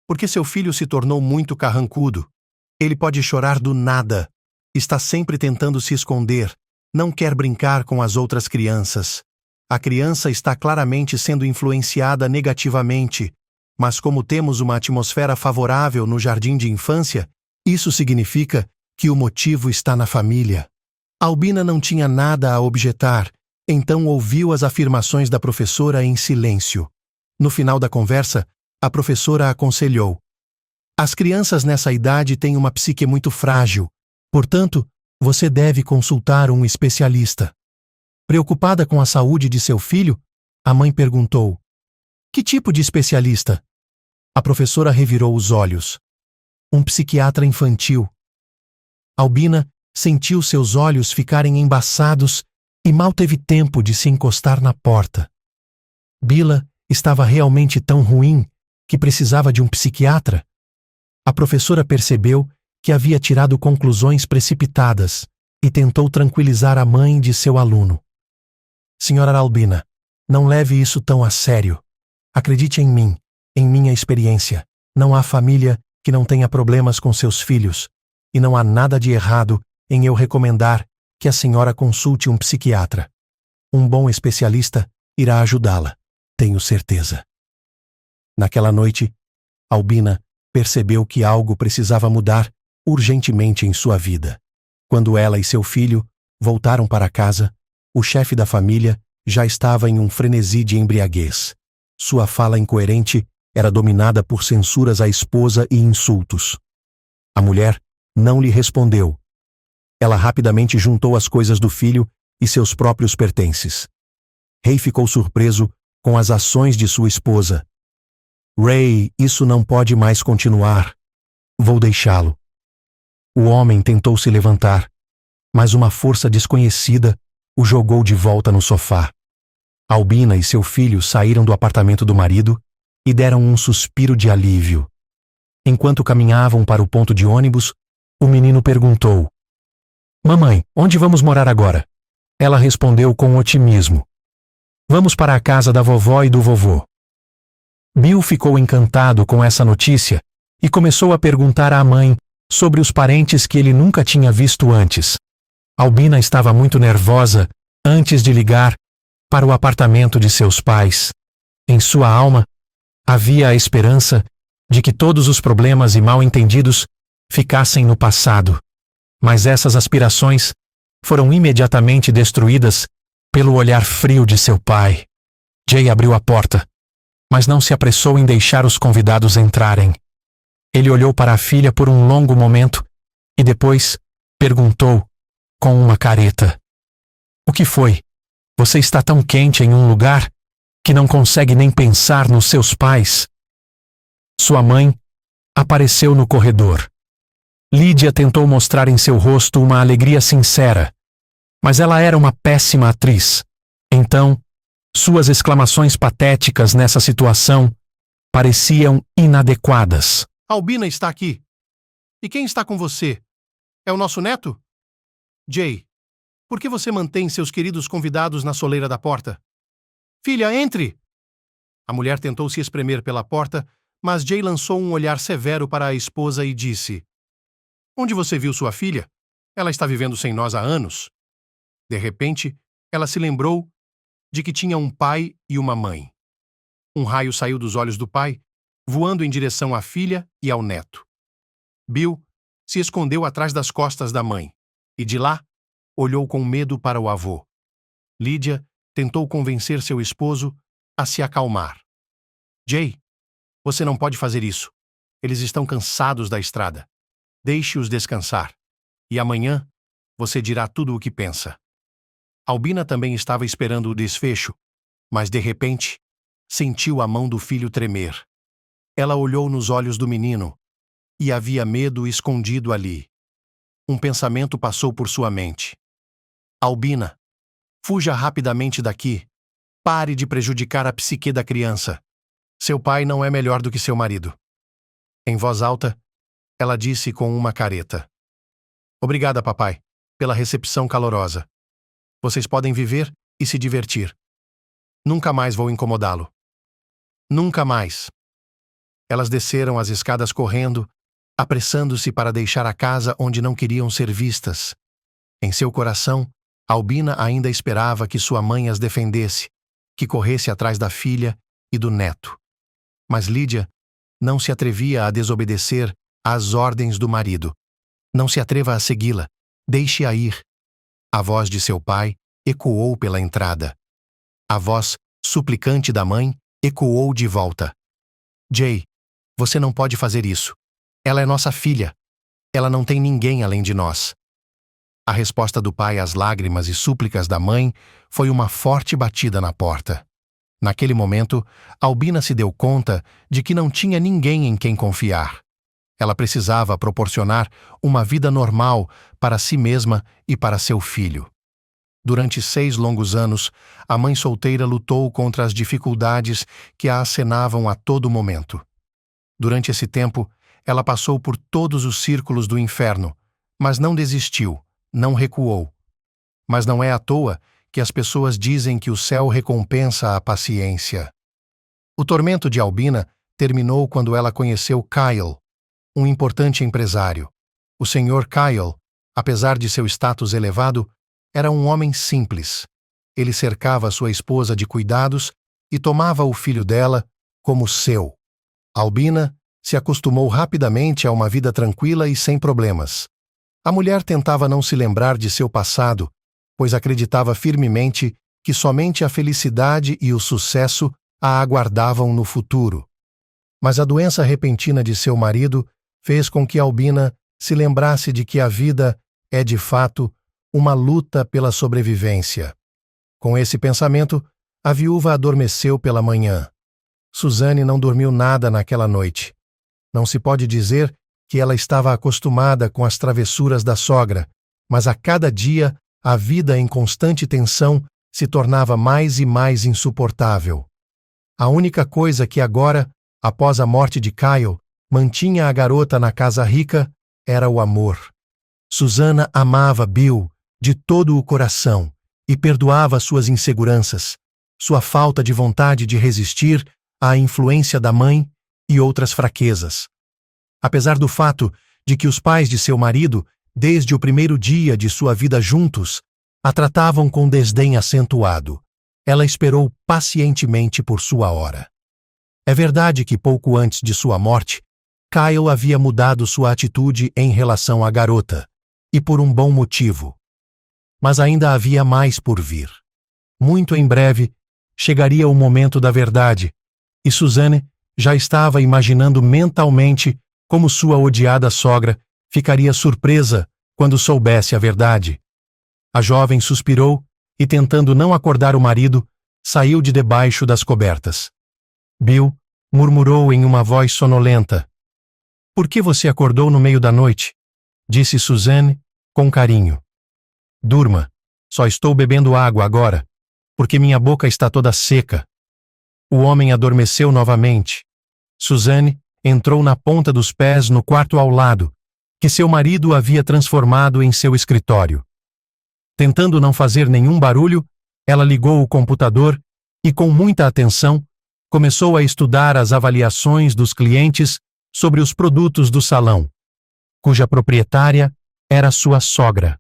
Porque seu filho se tornou muito carrancudo. Ele pode chorar do nada. Está sempre tentando se esconder. Não quer brincar com as outras crianças. A criança está claramente sendo influenciada negativamente. Mas como temos uma atmosfera favorável no jardim de infância, isso significa que o motivo está na família. Albina não tinha nada a objetar, então ouviu as afirmações da professora em silêncio. No final da conversa, a professora aconselhou: As crianças nessa idade têm uma psique muito frágil, portanto, você deve consultar um especialista. Preocupada com a saúde de seu filho, a mãe perguntou: Que tipo de especialista? A professora revirou os olhos. Um psiquiatra infantil. Albina sentiu seus olhos ficarem embaçados e mal teve tempo de se encostar na porta. Bila estava realmente tão ruim que precisava de um psiquiatra? A professora percebeu que havia tirado conclusões precipitadas e tentou tranquilizar a mãe de seu aluno. Senhora Albina, não leve isso tão a sério. Acredite em mim, em minha experiência. Não há família que não tenha problemas com seus filhos, e não há nada de errado em eu recomendar que a senhora consulte um psiquiatra. Um bom especialista irá ajudá-la, tenho certeza. Naquela noite, Albina percebeu que algo precisava mudar urgentemente em sua vida. Quando ela e seu filho voltaram para casa, o chefe da família já estava em um frenesi de embriaguez. Sua fala incoerente era dominada por censuras à esposa e insultos. A mulher não lhe respondeu. Ela rapidamente juntou as coisas do filho e seus próprios pertences. Ray ficou surpreso com as ações de sua esposa. Ray, isso não pode mais continuar. Vou deixá-lo. O homem tentou se levantar, mas uma força desconhecida o jogou de volta no sofá. Albina e seu filho saíram do apartamento do marido e deram um suspiro de alívio. Enquanto caminhavam para o ponto de ônibus, o menino perguntou: Mamãe, onde vamos morar agora? Ela respondeu com otimismo: Vamos para a casa da vovó e do vovô. Bill ficou encantado com essa notícia e começou a perguntar à mãe sobre os parentes que ele nunca tinha visto antes. Albina estava muito nervosa antes de ligar para o apartamento de seus pais. Em sua alma, havia a esperança de que todos os problemas e mal-entendidos ficassem no passado. Mas essas aspirações foram imediatamente destruídas pelo olhar frio de seu pai. Jay abriu a porta, mas não se apressou em deixar os convidados entrarem. Ele olhou para a filha por um longo momento e depois perguntou com uma careta: O que foi? Você está tão quente em um lugar que não consegue nem pensar nos seus pais? Sua mãe apareceu no corredor. Lídia tentou mostrar em seu rosto uma alegria sincera, mas ela era uma péssima atriz. Então, suas exclamações patéticas nessa situação pareciam inadequadas. Albina está aqui. E quem está com você? É o nosso neto? Jay, por que você mantém seus queridos convidados na soleira da porta? Filha, entre! A mulher tentou se espremer pela porta, mas Jay lançou um olhar severo para a esposa e disse: Onde você viu sua filha? Ela está vivendo sem nós há anos. De repente, ela se lembrou de que tinha um pai e uma mãe. Um raio saiu dos olhos do pai, voando em direção à filha e ao neto. Bill se escondeu atrás das costas da mãe e, de lá, olhou com medo para o avô. Lídia tentou convencer seu esposo a se acalmar. Jay, você não pode fazer isso. Eles estão cansados da estrada. Deixe-os descansar. E amanhã você dirá tudo o que pensa. Albina também estava esperando o desfecho, mas de repente sentiu a mão do filho tremer. Ela olhou nos olhos do menino e havia medo escondido ali. Um pensamento passou por sua mente. Albina, fuja rapidamente daqui. Pare de prejudicar a psique da criança. Seu pai não é melhor do que seu marido. Em voz alta, ela disse com uma careta: Obrigada, papai, pela recepção calorosa. Vocês podem viver e se divertir. Nunca mais vou incomodá-lo. Nunca mais. Elas desceram as escadas correndo, apressando-se para deixar a casa onde não queriam ser vistas. Em seu coração, Albina ainda esperava que sua mãe as defendesse, que corresse atrás da filha e do neto. Mas Lídia não se atrevia a desobedecer às ordens do marido. Não se atreva a segui-la. Deixe-a ir. A voz de seu pai ecoou pela entrada. A voz suplicante da mãe ecoou de volta. Jay, você não pode fazer isso. Ela é nossa filha. Ela não tem ninguém além de nós. A resposta do pai às lágrimas e súplicas da mãe foi uma forte batida na porta. Naquele momento, Albina se deu conta de que não tinha ninguém em quem confiar. Ela precisava proporcionar uma vida normal para si mesma e para seu filho. Durante 6 longos anos, a mãe solteira lutou contra as dificuldades que a acenavam a todo momento. Durante esse tempo, ela passou por todos os círculos do inferno, mas não desistiu, não recuou. Mas não é à toa que as pessoas dizem que o céu recompensa a paciência. O tormento de Albina terminou quando ela conheceu Kyle, um importante empresário. O Sr. Kyle, apesar de seu status elevado, era um homem simples. Ele cercava sua esposa de cuidados e tomava o filho dela como seu. Albina se acostumou rapidamente a uma vida tranquila e sem problemas. A mulher tentava não se lembrar de seu passado, pois acreditava firmemente que somente a felicidade e o sucesso a aguardavam no futuro. Mas a doença repentina de seu marido fez com que Albina se lembrasse de que a vida é, de fato, uma luta pela sobrevivência. Com esse pensamento, a viúva adormeceu pela manhã. Suzane não dormiu nada naquela noite. Não se pode dizer que ela estava acostumada com as travessuras da sogra, mas a cada dia a vida em constante tensão se tornava mais e mais insuportável. A única coisa que agora, após a morte de Kyle, mantinha a garota na casa rica era o amor. Susana amava Bill de todo o coração e perdoava suas inseguranças, sua falta de vontade de resistir à influência da mãe e outras fraquezas. Apesar do fato de que os pais de seu marido, desde o primeiro dia de sua vida juntos, a tratavam com desdém acentuado, ela esperou pacientemente por sua hora. É verdade que pouco antes de sua morte, Kyle havia mudado sua atitude em relação à garota, e por um bom motivo. Mas ainda havia mais por vir. Muito em breve, chegaria o momento da verdade, e Suzanne já estava imaginando mentalmente como sua odiada sogra ficaria surpresa quando soubesse a verdade. A jovem suspirou e, tentando não acordar o marido, saiu de debaixo das cobertas. Bill murmurou em uma voz sonolenta. "Por que você acordou no meio da noite?" disse Suzanne com carinho. "Durma, só estou bebendo água agora, porque minha boca está toda seca." O homem adormeceu novamente. Suzanne entrou na ponta dos pés no quarto ao lado, que seu marido havia transformado em seu escritório. Tentando não fazer nenhum barulho, ela ligou o computador e, com muita atenção, começou a estudar as avaliações dos clientes sobre os produtos do salão, cuja proprietária era sua sogra.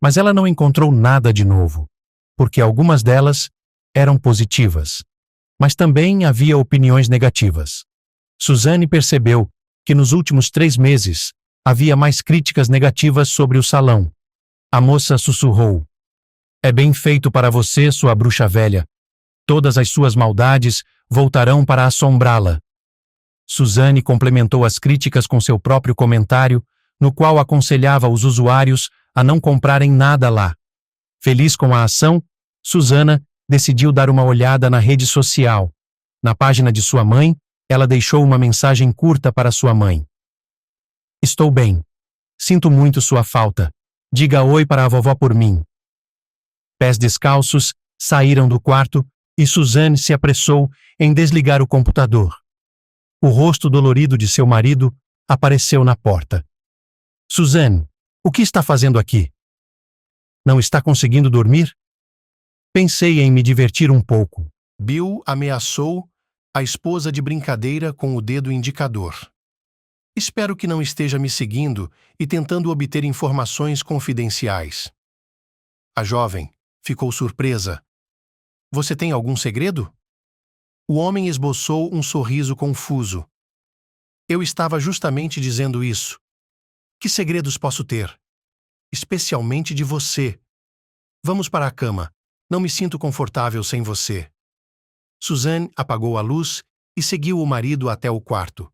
Mas ela não encontrou nada de novo, porque algumas delas eram positivas, mas também havia opiniões negativas. Suzanne percebeu que nos últimos 3 meses havia mais críticas negativas sobre o salão. A moça sussurrou: "É bem feito para você, sua bruxa velha. Todas as suas maldades voltarão para assombrá-la." Suzanne complementou as críticas com seu próprio comentário, no qual aconselhava os usuários a não comprarem nada lá. Feliz com a ação, Susana decidiu dar uma olhada na rede social. Na página de sua mãe, ela deixou uma mensagem curta para sua mãe. "Estou bem. Sinto muito sua falta. Diga oi para a vovó por mim." Pés descalços saíram do quarto e Suzanne se apressou em desligar o computador. O rosto dolorido de seu marido apareceu na porta. "Suzanne, o que está fazendo aqui? Não está conseguindo dormir?" "Pensei em me divertir um pouco." Bill ameaçou a esposa de brincadeira com o dedo indicador. "Espero que não esteja me seguindo e tentando obter informações confidenciais." A jovem ficou surpresa. "Você tem algum segredo?" O homem esboçou um sorriso confuso. "Eu estava justamente dizendo isso. Que segredos posso ter? Especialmente de você. Vamos para a cama. Não me sinto confortável sem você." Suzanne apagou a luz e seguiu o marido até o quarto.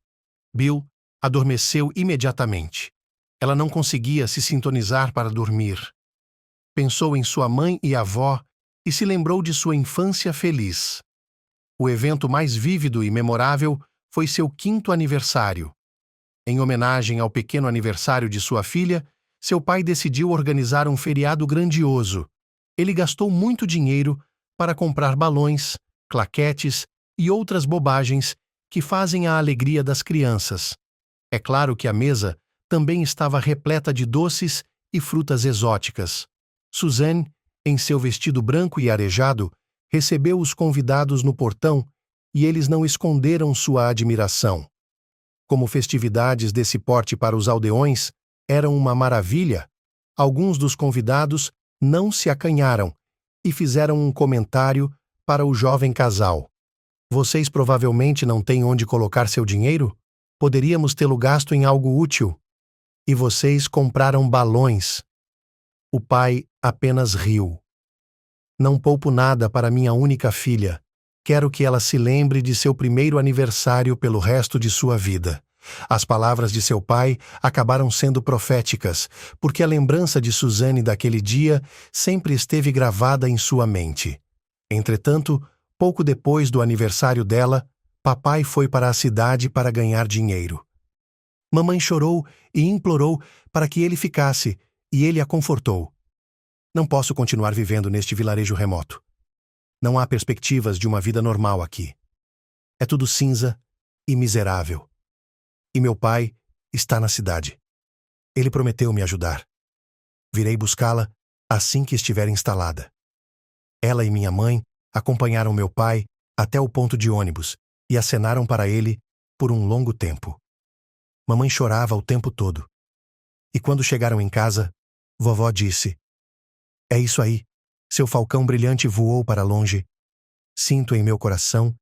Bill adormeceu imediatamente. Ela não conseguia se sintonizar para dormir. Pensou em sua mãe e avó e se lembrou de sua infância feliz. O evento mais vívido e memorável foi seu 5º aniversário. Em homenagem ao pequeno aniversário de sua filha, seu pai decidiu organizar um feriado grandioso. Ele gastou muito dinheiro para comprar balões, claquetes e outras bobagens que fazem a alegria das crianças. É claro que a mesa também estava repleta de doces e frutas exóticas. Suzanne, em seu vestido branco e arejado, recebeu os convidados no portão e eles não esconderam sua admiração. Como festividades desse porte para os aldeões eram uma maravilha, alguns dos convidados não se acanharam e fizeram um comentário para o jovem casal. "Vocês provavelmente não têm onde colocar seu dinheiro? Poderíamos tê-lo gasto em algo útil. E vocês compraram balões." O pai apenas riu. "Não poupo nada para minha única filha. Quero que ela se lembre de seu primeiro aniversário pelo resto de sua vida." As palavras de seu pai acabaram sendo proféticas, porque a lembrança de Suzanne daquele dia sempre esteve gravada em sua mente. Entretanto, pouco depois do aniversário dela, papai foi para a cidade para ganhar dinheiro. Mamãe chorou e implorou para que ele ficasse, e ele a confortou. Não posso continuar vivendo neste vilarejo remoto. Não há perspectivas de uma vida normal aqui. É tudo cinza e miserável. E meu pai está na cidade. Ele prometeu me ajudar. Virei buscá-la assim que estiver instalada. Ela e minha mãe acompanharam meu pai até o ponto de ônibus e acenaram para ele por um longo tempo. Mamãe chorava o tempo todo. E quando chegaram em casa, vovó disse: "É isso aí, seu falcão brilhante voou para longe. Sinto em meu coração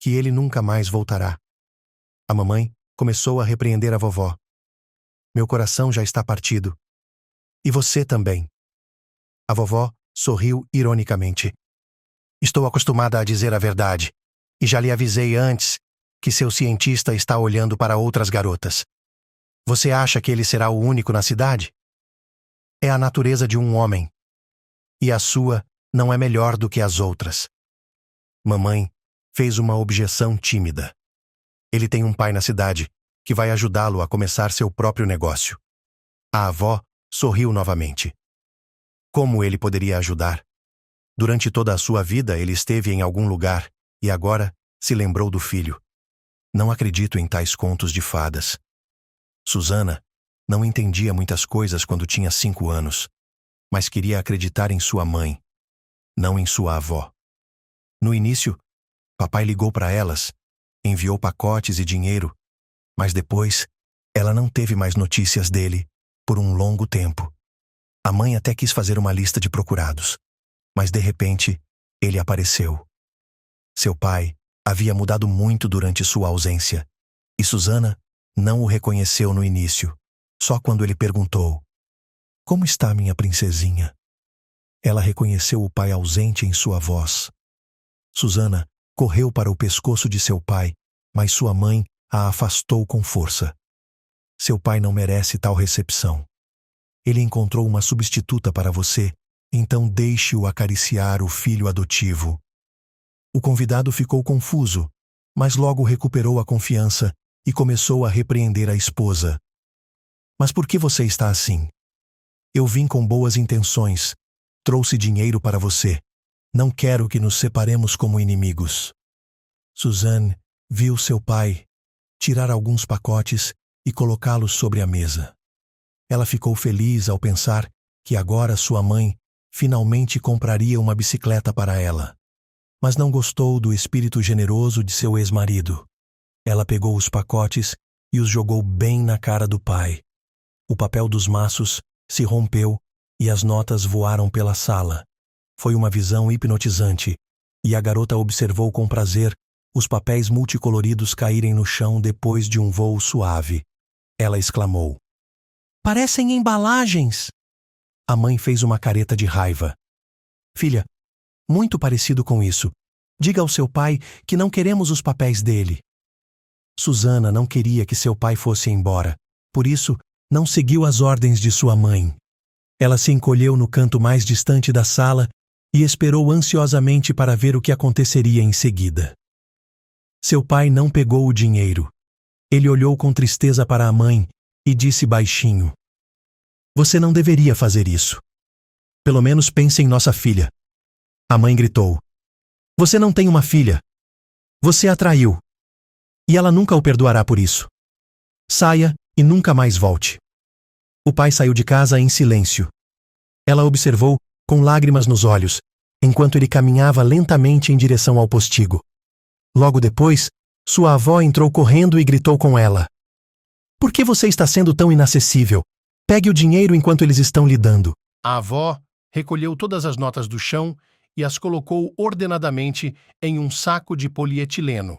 que ele nunca mais voltará." A mamãe começou a repreender a vovó. "Meu coração já está partido. E você também." A vovó sorriu ironicamente. "Estou acostumada a dizer a verdade, e já lhe avisei antes que seu cientista está olhando para outras garotas. Você acha que ele será o único na cidade? É a natureza de um homem. E a sua não é melhor do que as outras." Mamãe fez uma objeção tímida. "Ele tem um pai na cidade que vai ajudá-lo a começar seu próprio negócio." A avó sorriu novamente. Como ele poderia ajudar? Durante toda a sua vida ele esteve em algum lugar e agora se lembrou do filho. Não acredito em tais contos de fadas. Susana não entendia muitas coisas quando tinha 5 anos, mas queria acreditar em sua mãe, não em sua avó. No início, papai ligou para elas, enviou pacotes e dinheiro, mas depois ela não teve mais notícias dele por um longo tempo. A mãe até quis fazer uma lista de procurados, mas de repente ele apareceu. Seu pai havia mudado muito durante sua ausência, e Susana não o reconheceu no início, só quando ele perguntou: "Como está minha princesinha?" Ela reconheceu o pai ausente em sua voz. Susana correu para o pescoço de seu pai, mas sua mãe a afastou com força. "Seu pai não merece tal recepção. Ele encontrou uma substituta para você, então deixe-o acariciar o filho adotivo." O convidado ficou confuso, mas logo recuperou a confiança e começou a repreender a esposa. "Mas por que você está assim? Eu vim com boas intenções. Trouxe dinheiro para você. Não quero que nos separemos como inimigos." Suzanne viu seu pai tirar alguns pacotes e colocá-los sobre a mesa. Ela ficou feliz ao pensar que agora sua mãe finalmente compraria uma bicicleta para ela. Mas não gostou do espírito generoso de seu ex-marido. Ela pegou os pacotes e os jogou bem na cara do pai. O papel dos maços se rompeu e as notas voaram pela sala. Foi uma visão hipnotizante, e a garota observou com prazer os papéis multicoloridos caírem no chão depois de um voo suave. Ela exclamou: "Parecem embalagens!" A mãe fez uma careta de raiva. "Filha, muito parecido com isso. Diga ao seu pai que não queremos os papéis dele." Susana não queria que seu pai fosse embora, por isso não seguiu as ordens de sua mãe. Ela se encolheu no canto mais distante da sala e esperou ansiosamente para ver o que aconteceria em seguida. Seu pai não pegou o dinheiro. Ele olhou com tristeza para a mãe e disse baixinho: "Você não deveria fazer isso. Pelo menos pense em nossa filha." A mãe gritou: "Você não tem uma filha. Você a traiu. E ela nunca o perdoará por isso. Saia e nunca mais volte." O pai saiu de casa em silêncio. Ela observou com lágrimas nos olhos, enquanto ele caminhava lentamente em direção ao postigo. Logo depois, sua avó entrou correndo e gritou com ela: "Por que você está sendo tão inacessível? Pegue o dinheiro enquanto eles estão lhe dando." A avó recolheu todas as notas do chão e as colocou ordenadamente em um saco de polietileno.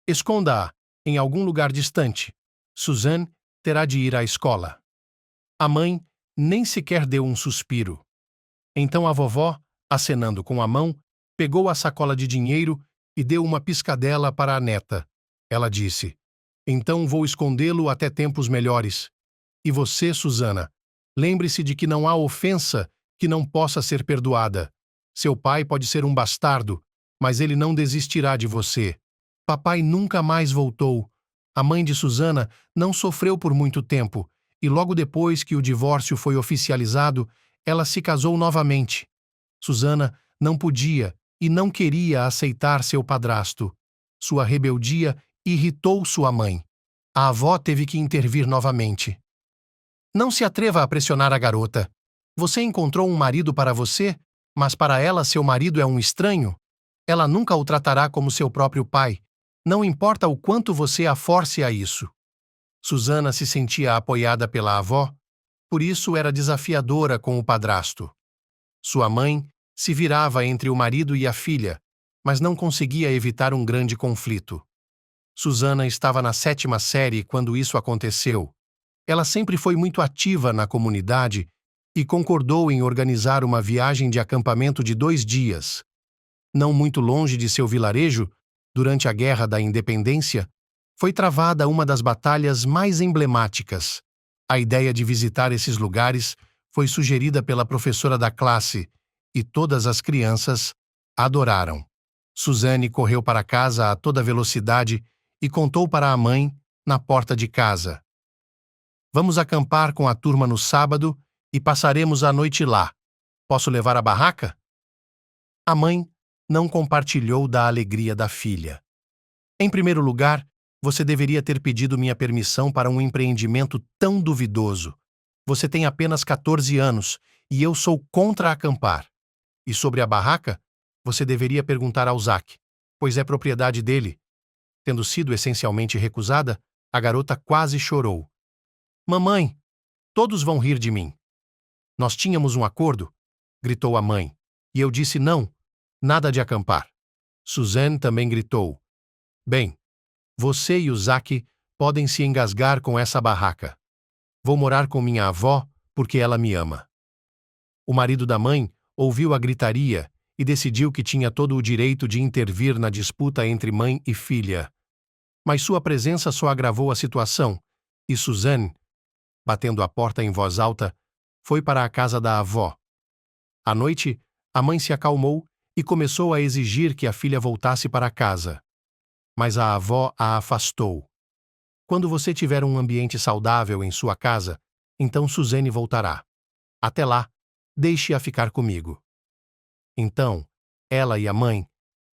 "Esconda-a em algum lugar distante. Suzanne terá de ir à escola." A mãe nem sequer deu um suspiro. Então a vovó, acenando com a mão, pegou a sacola de dinheiro e deu uma piscadela para a neta. Ela disse: "Então vou escondê-lo até tempos melhores. E você, Susana, lembre-se de que não há ofensa que não possa ser perdoada. Seu pai pode ser um bastardo, mas ele não desistirá de você. Papai nunca mais voltou. A mãe de Susana não sofreu por muito tempo, e logo depois que o divórcio foi oficializado, ela se casou novamente. Susana não podia e não queria aceitar seu padrasto. Sua rebeldia irritou sua mãe. A avó teve que intervir novamente. Não se atreva a pressionar a garota. Você encontrou um marido para você, mas para ela seu marido é um estranho? Ela nunca o tratará como seu próprio pai. Não importa o quanto você a force a isso. Susana se sentia apoiada pela avó, por isso era desafiadora com o padrasto. Sua mãe se virava entre o marido e a filha, mas não conseguia evitar um grande conflito. Susana estava na 7ª série quando isso aconteceu. Ela sempre foi muito ativa na comunidade e concordou em organizar uma viagem de acampamento de 2 dias. Não muito longe de seu vilarejo, durante a Guerra da Independência, foi travada uma das batalhas mais emblemáticas. A ideia de visitar esses lugares foi sugerida pela professora da classe e todas as crianças adoraram. Suzane correu para casa a toda velocidade e contou para a mãe na porta de casa. Vamos acampar com a turma no sábado e passaremos a noite lá. Posso levar a barraca? A mãe não compartilhou da alegria da filha. Em primeiro lugar, você deveria ter pedido minha permissão para um empreendimento tão duvidoso. Você tem apenas 14 anos e eu sou contra acampar. E sobre a barraca, você deveria perguntar ao Zack, pois é propriedade dele. Tendo sido essencialmente recusada, a garota quase chorou. Mamãe, todos vão rir de mim. Nós tínhamos um acordo, gritou a mãe, e eu disse não, nada de acampar. Suzanne também gritou. Bem, você e o Zack podem se engasgar com essa barraca. Vou morar com minha avó porque ela me ama. O marido da mãe ouviu a gritaria e decidiu que tinha todo o direito de intervir na disputa entre mãe e filha. Mas sua presença só agravou a situação, e Suzanne, batendo a porta em voz alta, foi para a casa da avó. À noite, a mãe se acalmou e começou a exigir que a filha voltasse para casa. Mas a avó a afastou. Quando você tiver um ambiente saudável em sua casa, então Suzane voltará. Até lá, deixe-a ficar comigo. Então, ela e a mãe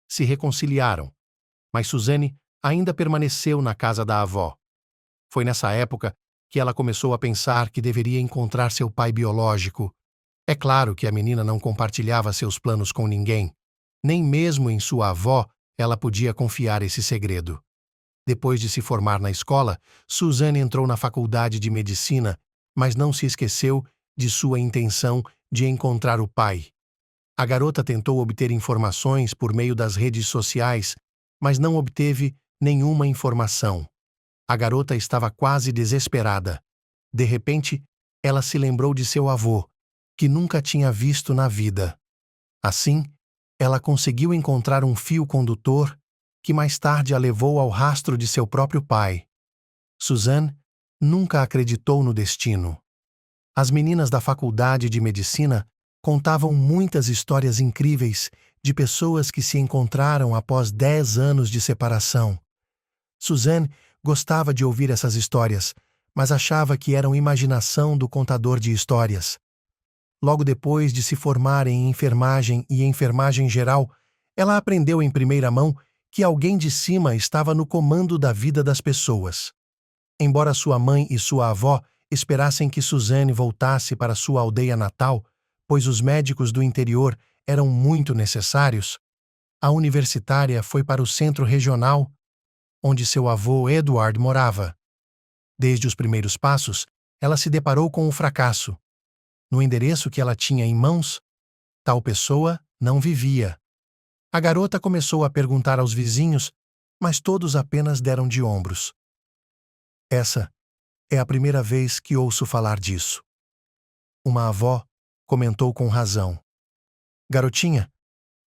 se reconciliaram, mas Suzane ainda permaneceu na casa da avó. Foi nessa época que ela começou a pensar que deveria encontrar seu pai biológico. É claro que a menina não compartilhava seus planos com ninguém. Nem mesmo em sua avó ela podia confiar esse segredo. Depois de se formar na escola, Suzane entrou na faculdade de medicina, mas não se esqueceu de sua intenção de encontrar o pai. A garota tentou obter informações por meio das redes sociais, mas não obteve nenhuma informação. A garota estava quase desesperada. De repente, ela se lembrou de seu avô, que nunca tinha visto na vida. Assim, ela conseguiu encontrar um fio condutor que mais tarde a levou ao rastro de seu próprio pai. Suzanne nunca acreditou no destino. As meninas da faculdade de medicina contavam muitas histórias incríveis de pessoas que se encontraram após 10 anos de separação. Suzanne gostava de ouvir essas histórias, mas achava que eram imaginação do contador de histórias. Logo depois de se formar em enfermagem e enfermagem geral, ela aprendeu em primeira mão que alguém de cima estava no comando da vida das pessoas. Embora sua mãe e sua avó esperassem que Suzanne voltasse para sua aldeia natal, pois os médicos do interior eram muito necessários, a universitária foi para o centro regional, onde seu avô Edward morava. Desde os primeiros passos, ela se deparou com o fracasso. No endereço que ela tinha em mãos, tal pessoa não vivia. A garota começou a perguntar aos vizinhos, mas todos apenas deram de ombros. Essa é a primeira vez que ouço falar disso. Uma avó comentou com razão. Garotinha,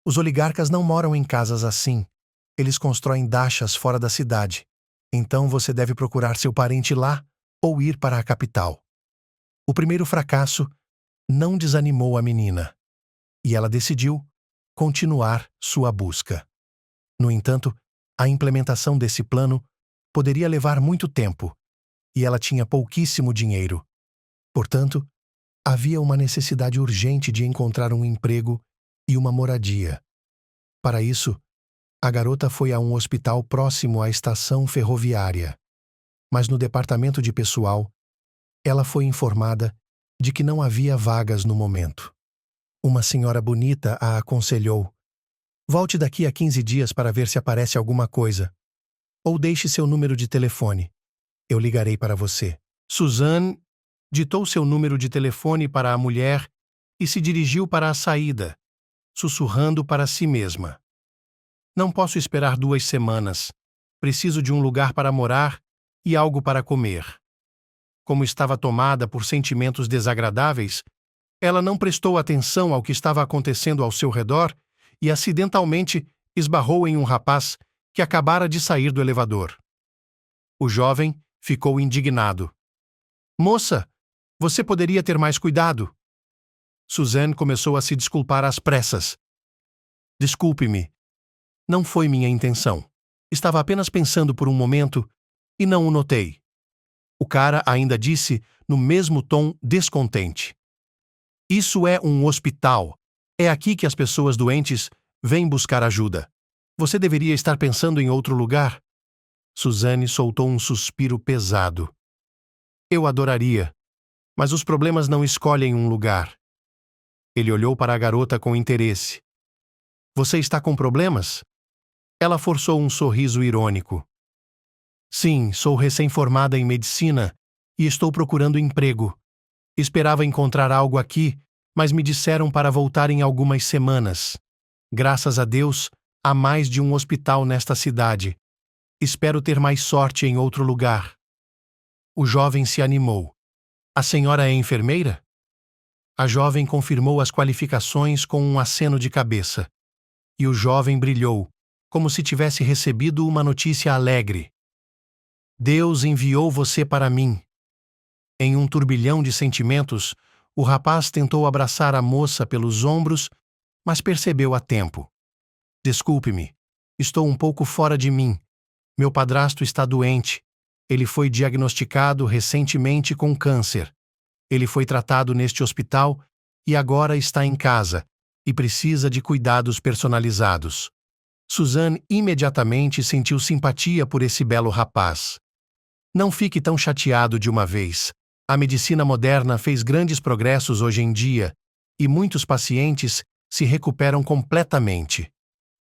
os oligarcas não moram em casas assim. Eles constroem dachas fora da cidade. Então você deve procurar seu parente lá ou ir para a capital. O primeiro fracasso não desanimou a menina, e ela decidiu continuar sua busca. No entanto, a implementação desse plano poderia levar muito tempo, e ela tinha pouquíssimo dinheiro. Portanto, havia uma necessidade urgente de encontrar um emprego e uma moradia. Para isso, a garota foi a um hospital próximo à estação ferroviária. Mas no departamento de pessoal, ela foi informada de que não havia vagas no momento. Uma senhora bonita a aconselhou: volte daqui a 15 dias para ver se aparece alguma coisa. Ou deixe seu número de telefone. Eu ligarei para você. Suzanne ditou seu número de telefone para a mulher e se dirigiu para a saída, sussurrando para si mesma: não posso esperar 2 semanas. Preciso de um lugar para morar e algo para comer. Como estava tomada por sentimentos desagradáveis, ela não prestou atenção ao que estava acontecendo ao seu redor e acidentalmente esbarrou em um rapaz que acabara de sair do elevador. O jovem ficou indignado. Moça, você poderia ter mais cuidado. Suzanne começou a se desculpar às pressas. Desculpe-me. Não foi minha intenção. Estava apenas pensando por um momento e não o notei. O cara ainda disse no mesmo tom descontente. Isso é um hospital. É aqui que as pessoas doentes vêm buscar ajuda. Você deveria estar pensando em outro lugar. Suzanne soltou um suspiro pesado. Eu adoraria, mas os problemas não escolhem um lugar. Ele olhou para a garota com interesse. Você está com problemas? Ela forçou um sorriso irônico. Sim, sou recém-formada em medicina e estou procurando emprego. Esperava encontrar algo aqui, mas me disseram para voltar em algumas semanas. Graças a Deus, há mais de um hospital nesta cidade. Espero ter mais sorte em outro lugar. O jovem se animou. A senhora é enfermeira? A jovem confirmou as qualificações com um aceno de cabeça. E o jovem brilhou, como se tivesse recebido uma notícia alegre. Deus enviou você para mim. Em um turbilhão de sentimentos, o rapaz tentou abraçar a moça pelos ombros, mas percebeu a tempo. Desculpe-me, estou um pouco fora de mim. Meu padrasto está doente. Ele foi diagnosticado recentemente com câncer. Ele foi tratado neste hospital e agora está em casa e precisa de cuidados personalizados. Suzanne imediatamente sentiu simpatia por esse belo rapaz. Não fique tão chateado de uma vez. A medicina moderna fez grandes progressos hoje em dia e muitos pacientes se recuperam completamente.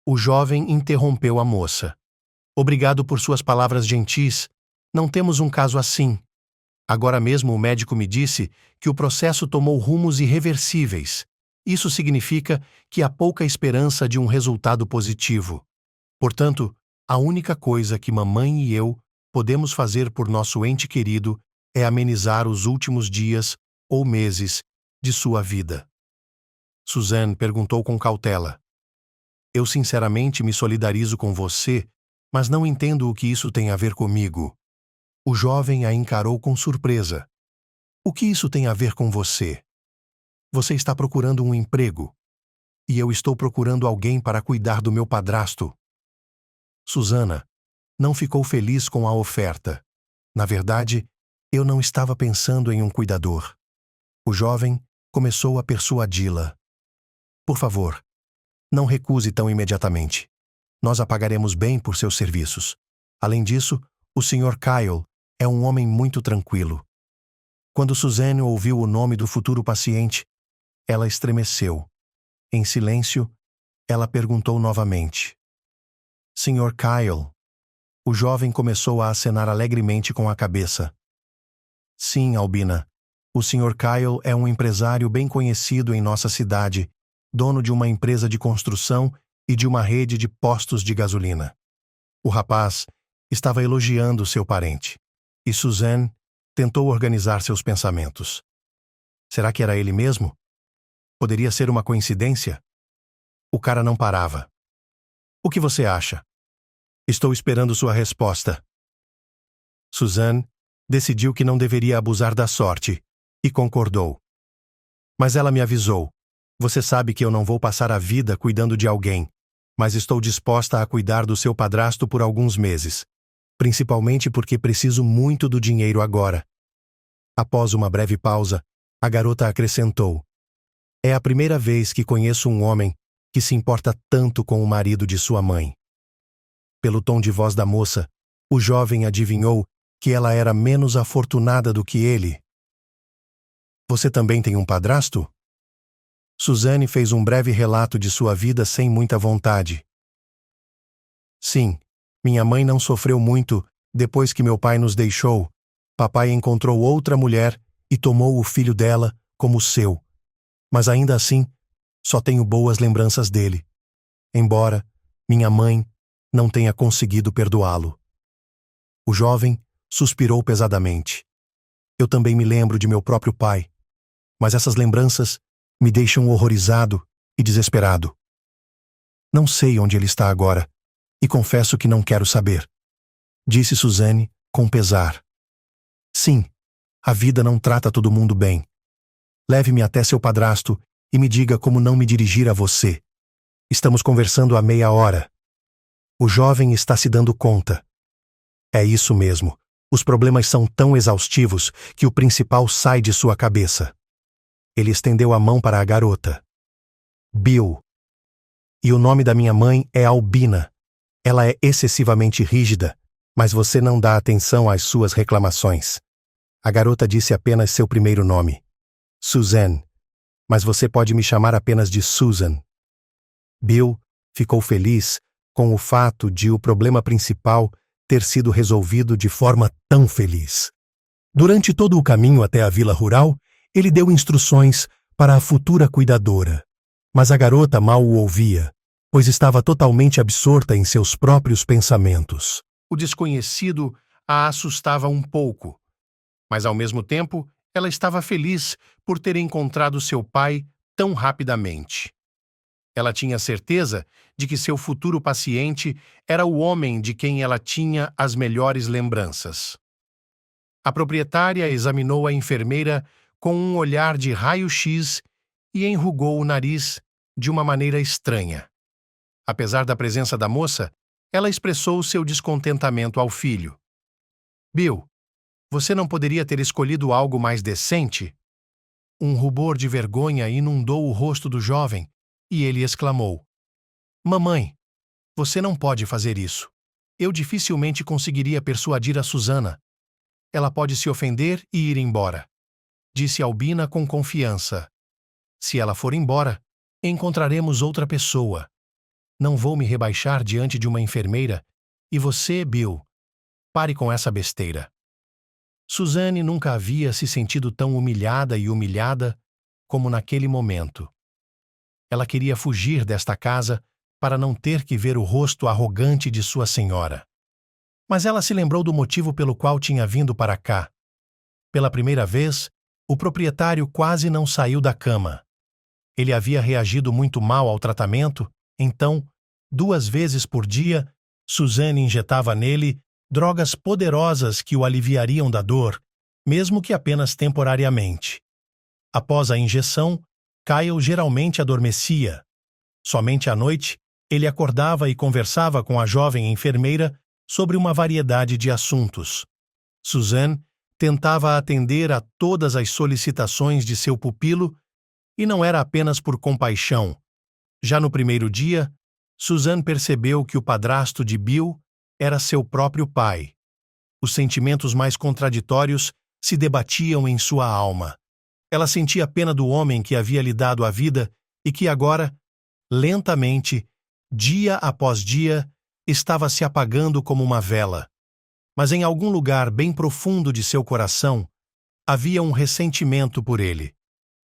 O jovem interrompeu a moça. Obrigado por suas palavras gentis. Não temos um caso assim. Agora mesmo o médico me disse que o processo tomou rumos irreversíveis. Isso significa que há pouca esperança de um resultado positivo. Portanto, a única coisa que mamãe e eu podemos fazer por nosso ente querido é amenizar os últimos dias ou meses de sua vida. Suzanne perguntou com cautela. Eu sinceramente me solidarizo com você, mas não entendo o que isso tem a ver comigo. O jovem a encarou com surpresa. O que isso tem a ver com você? Você está procurando um emprego, e eu estou procurando alguém para cuidar do meu padrasto. Susana não ficou feliz com a oferta. Na verdade, eu não estava pensando em um cuidador. O jovem começou a persuadi-la. Por favor, não recuse tão imediatamente. Nós a pagaremos bem por seus serviços. Além disso, o Sr. Kyle é um homem muito tranquilo. Quando Suzanne ouviu o nome do futuro paciente, ela estremeceu. Em silêncio, ela perguntou novamente. Sr. Kyle. O jovem começou a acenar alegremente com a cabeça. Sim, Albina. O Sr. Kyle é um empresário bem conhecido em nossa cidade, dono de uma empresa de construção e de uma rede de postos de gasolina. O rapaz estava elogiando seu parente, e Suzanne tentou organizar seus pensamentos. Será que era ele mesmo? Poderia ser uma coincidência? O cara não parava. O que você acha? Estou esperando sua resposta. Suzanne decidiu que não deveria abusar da sorte e concordou. Mas ela me avisou. Você sabe que eu não vou passar a vida cuidando de alguém, mas estou disposta a cuidar do seu padrasto por alguns meses. principalmente porque preciso muito do dinheiro agora. Após uma breve pausa, a garota acrescentou: é a primeira vez que conheço um homem que se importa tanto com o marido de sua mãe. Pelo tom de voz da moça, o jovem adivinhou que ela era menos afortunada do que ele. Você também tem um padrasto? Suzanne fez um breve relato de sua vida sem muita vontade. Sim, minha mãe não sofreu muito depois que meu pai nos deixou. Papai encontrou outra mulher e tomou o filho dela como seu. Mas ainda assim, só tenho boas lembranças dele. Embora minha mãe não tenha conseguido perdoá-lo. O jovem suspirou pesadamente. Eu também me lembro de meu próprio pai, mas essas lembranças me deixam horrorizado e desesperado. Não sei onde ele está agora, e confesso que não quero saber, disse Suzanne com pesar. Sim, a vida não trata todo mundo bem. Leve-me até seu padrasto e me diga como não me dirigir a você. Estamos conversando há meia hora. O jovem está se dando conta. É isso mesmo. Os problemas são tão exaustivos que o principal sai de sua cabeça. Ele estendeu a mão para a garota. Bill. E o nome da minha mãe é Albina. Ela é excessivamente rígida, mas você não dá atenção às suas reclamações. A garota disse apenas seu primeiro nome. Suzanne. Mas você pode me chamar apenas de Susan. Bill ficou feliz com o fato de o problema principal ter sido resolvido de forma tão feliz. Durante todo o caminho até a vila rural, ele deu instruções para a futura cuidadora. Mas a garota mal o ouvia, pois estava totalmente absorta em seus próprios pensamentos. O desconhecido a assustava um pouco, mas ao mesmo tempo ela estava feliz por ter encontrado seu pai tão rapidamente. Ela tinha certeza de que seu futuro paciente era o homem de quem ela tinha as melhores lembranças. A proprietária examinou a enfermeira com um olhar de raio-x e enrugou o nariz de uma maneira estranha. Apesar da presença da moça, ela expressou seu descontentamento ao filho. Bill, você não poderia ter escolhido algo mais decente? Um rubor de vergonha inundou o rosto do jovem e ele exclamou: Mamãe, você não pode fazer isso. Eu dificilmente conseguiria persuadir a Susana. Ela pode se ofender e ir embora, disse Albina com confiança. Se ela for embora, encontraremos outra pessoa. Não vou me rebaixar diante de uma enfermeira. E você, Bill, pare com essa besteira. Suzanne nunca havia se sentido tão humilhada e humilhada como naquele momento. Ela queria fugir desta casa para não ter que ver o rosto arrogante de sua senhora. Mas ela se lembrou do motivo pelo qual tinha vindo para cá. Pela primeira vez, o proprietário quase não saiu da cama. Ele havia reagido muito mal ao tratamento, então, 2 vezes por dia, Suzanne injetava nele drogas poderosas que o aliviariam da dor, mesmo que apenas temporariamente. Após a injeção, Kyle geralmente adormecia. Somente à noite, ele acordava e conversava com a jovem enfermeira sobre uma variedade de assuntos. Suzanne tentava atender a todas as solicitações de seu pupilo e não era apenas por compaixão. Já no primeiro dia, Suzanne percebeu que o padrasto de Bill era seu próprio pai. Os sentimentos mais contraditórios se debatiam em sua alma. Ela sentia pena do homem que havia lhe dado a vida e que agora, lentamente, dia após dia, estava se apagando como uma vela. Mas em algum lugar bem profundo de seu coração, havia um ressentimento por ele.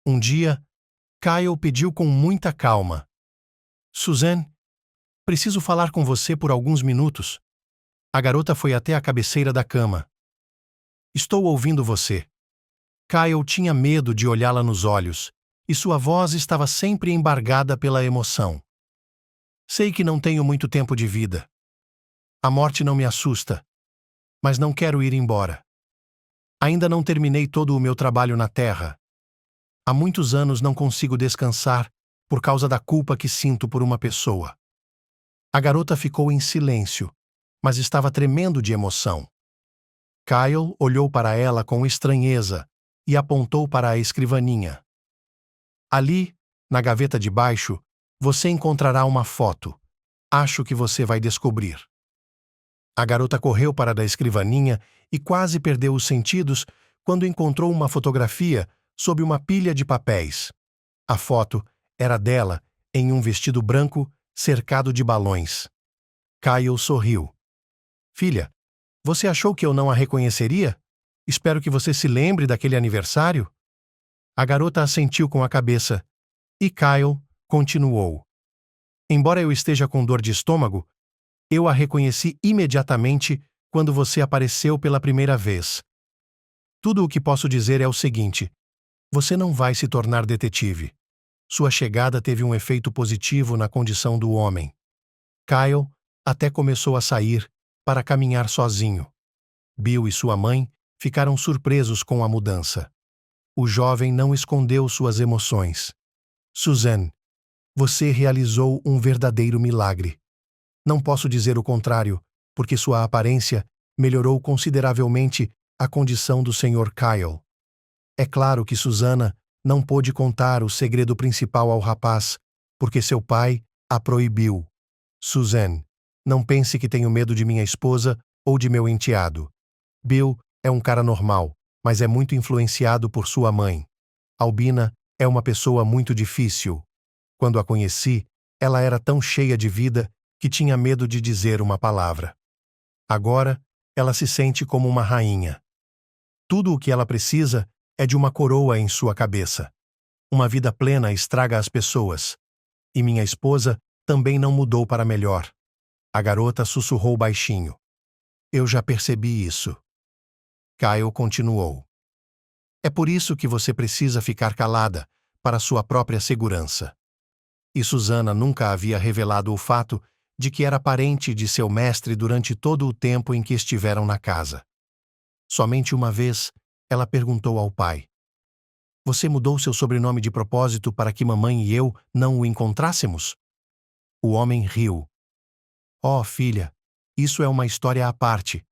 Um dia, Kyle pediu com muita calma: Suzanne, preciso falar com você por alguns minutos. A garota foi até a cabeceira da cama. Estou ouvindo você. Kyle tinha medo de olhá-la nos olhos, e sua voz estava sempre embargada pela emoção. Sei que não tenho muito tempo de vida. A morte não me assusta, mas não quero ir embora. Ainda não terminei todo o meu trabalho na Terra. Há muitos anos não consigo descansar por causa da culpa que sinto por uma pessoa. A garota ficou em silêncio, mas estava tremendo de emoção. Kyle olhou para ela com estranheza e apontou para a escrivaninha. Ali, na gaveta de baixo, você encontrará uma foto. Acho que você vai descobrir. A garota correu para a da escrivaninha e quase perdeu os sentidos quando encontrou uma fotografia sob uma pilha de papéis. A foto era dela em um vestido branco cercado de balões. Kyle sorriu. Filha, você achou que eu não a reconheceria? Espero que você se lembre daquele aniversário. A garota assentiu com a cabeça e Kyle continuou. Embora eu esteja com dor de estômago, eu a reconheci imediatamente quando você apareceu pela primeira vez. Tudo o que posso dizer é o seguinte: você não vai se tornar detetive. Sua chegada teve um efeito positivo na condição do homem. Kyle até começou a sair para caminhar sozinho. Bill e sua mãe ficaram surpresos com a mudança. O jovem não escondeu suas emoções. Suzanne, você realizou um verdadeiro milagre. Não posso dizer o contrário, porque sua aparência melhorou consideravelmente a condição do Sr. Kyle. É claro que Susana não pôde contar o segredo principal ao rapaz, porque seu pai a proibiu. Suzanne, não pense que tenho medo de minha esposa ou de meu enteado. Bill é um cara normal, mas é muito influenciado por sua mãe. Albina é uma pessoa muito difícil. Quando a conheci, ela era tão cheia de vida que tinha medo de dizer uma palavra. Agora, ela se sente como uma rainha. Tudo o que ela precisa é de uma coroa em sua cabeça. Uma vida plena estraga as pessoas. E minha esposa também não mudou para melhor. A garota sussurrou baixinho. Eu já percebi isso. Kyle continuou. É por isso que você precisa ficar calada, para sua própria segurança. E Susana nunca havia revelado o fato de que era parente de seu mestre durante todo o tempo em que estiveram na casa. Somente uma vez, ela perguntou ao pai: Você mudou seu sobrenome de propósito para que mamãe e eu não o encontrássemos? O homem riu. Oh, filha, isso é uma história à parte.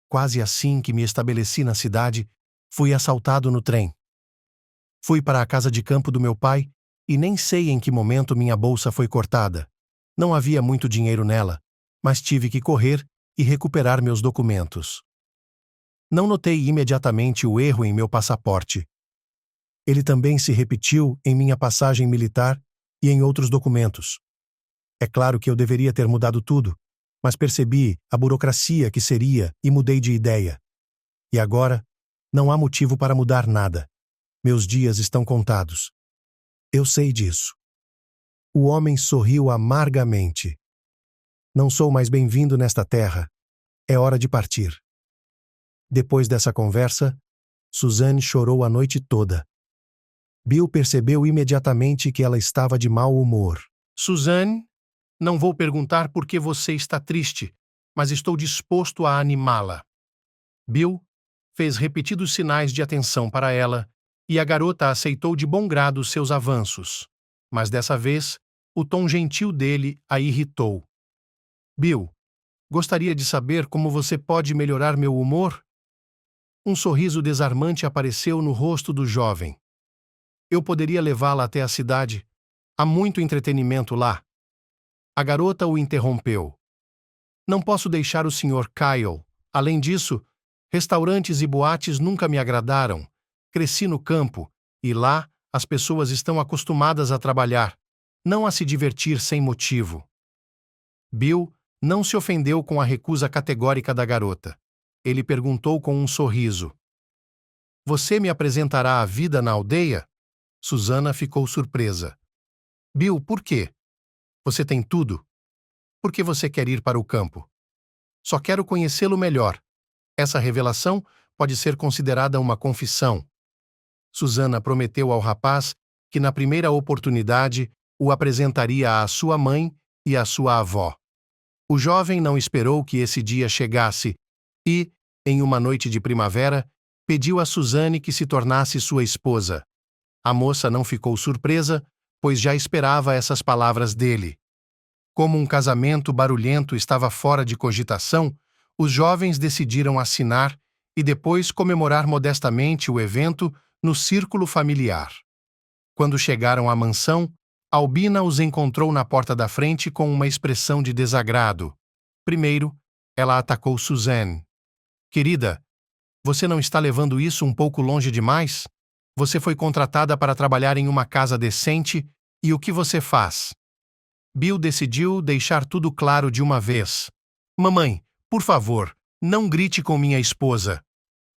Quase assim que me estabeleci na cidade, fui assaltado no trem. Fui para a casa de campo do meu pai e nem sei em que momento minha bolsa foi cortada. Não havia muito dinheiro nela, mas tive que correr e recuperar meus documentos. Não notei imediatamente o erro em meu passaporte. Ele também se repetiu em minha passagem militar e em outros documentos. É claro que eu deveria ter mudado tudo, mas percebi a burocracia que seria e mudei de ideia. E agora, não há motivo para mudar nada. Meus dias estão contados. Eu sei disso. O homem sorriu amargamente. Não sou mais bem-vindo nesta terra. É hora de partir. Depois dessa conversa, Suzanne chorou a noite toda. Bill percebeu imediatamente que ela estava de mau humor. Suzanne, não vou perguntar por que você está triste, mas estou disposto a animá-la. Bill fez repetidos sinais de atenção para ela e a garota aceitou de bom grado seus avanços. Mas dessa vez, o tom gentil dele a irritou. Bill, gostaria de saber como você pode melhorar meu humor? Um sorriso desarmante apareceu no rosto do jovem. Eu poderia levá-la até a cidade. Há muito entretenimento lá. A garota o interrompeu. Não posso deixar o Sr. Kyle. Além disso, restaurantes e boates nunca me agradaram. Cresci no campo, e lá as pessoas estão acostumadas a trabalhar, não a se divertir sem motivo. Bill não se ofendeu com a recusa categórica da garota. Ele perguntou com um sorriso. Você me apresentará a vida na aldeia? Susana ficou surpresa. Bill, por quê? Você tem tudo. Por que você quer ir para o campo? Só quero conhecê-lo melhor. Essa revelação pode ser considerada uma confissão. Susana prometeu ao rapaz que na primeira oportunidade o apresentaria à sua mãe e à sua avó. O jovem não esperou que esse dia chegasse e, em uma noite de primavera, pediu a Suzane que se tornasse sua esposa. A moça não ficou surpresa, pois já esperava essas palavras dele. Como um casamento barulhento estava fora de cogitação, os jovens decidiram assinar e depois comemorar modestamente o evento no círculo familiar. Quando chegaram à mansão, Albina os encontrou na porta da frente com uma expressão de desagrado. Primeiro, ela atacou Suzanne. Querida, você não está levando isso um pouco longe demais? Você foi contratada para trabalhar em uma casa decente e o que você faz? Bill decidiu deixar tudo claro de uma vez. Mamãe, por favor, não grite com minha esposa.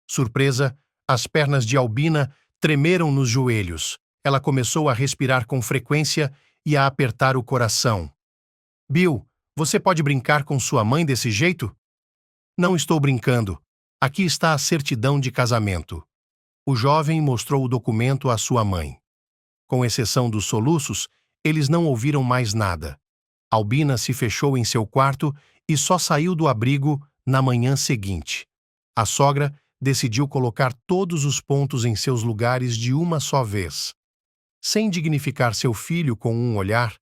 Surpresa, as pernas de Albina tremeram nos joelhos. Ela começou a respirar com frequência e a apertar o coração. Bill, você pode brincar com sua mãe desse jeito? Não estou brincando. Aqui está a certidão de casamento. O jovem mostrou o documento à sua mãe. Com exceção dos soluços, eles não ouviram mais nada. Albina se fechou em seu quarto e só saiu do abrigo na manhã seguinte. A sogra decidiu colocar todos os pontos em seus lugares de uma só vez. Sem dignificar seu filho com um olhar,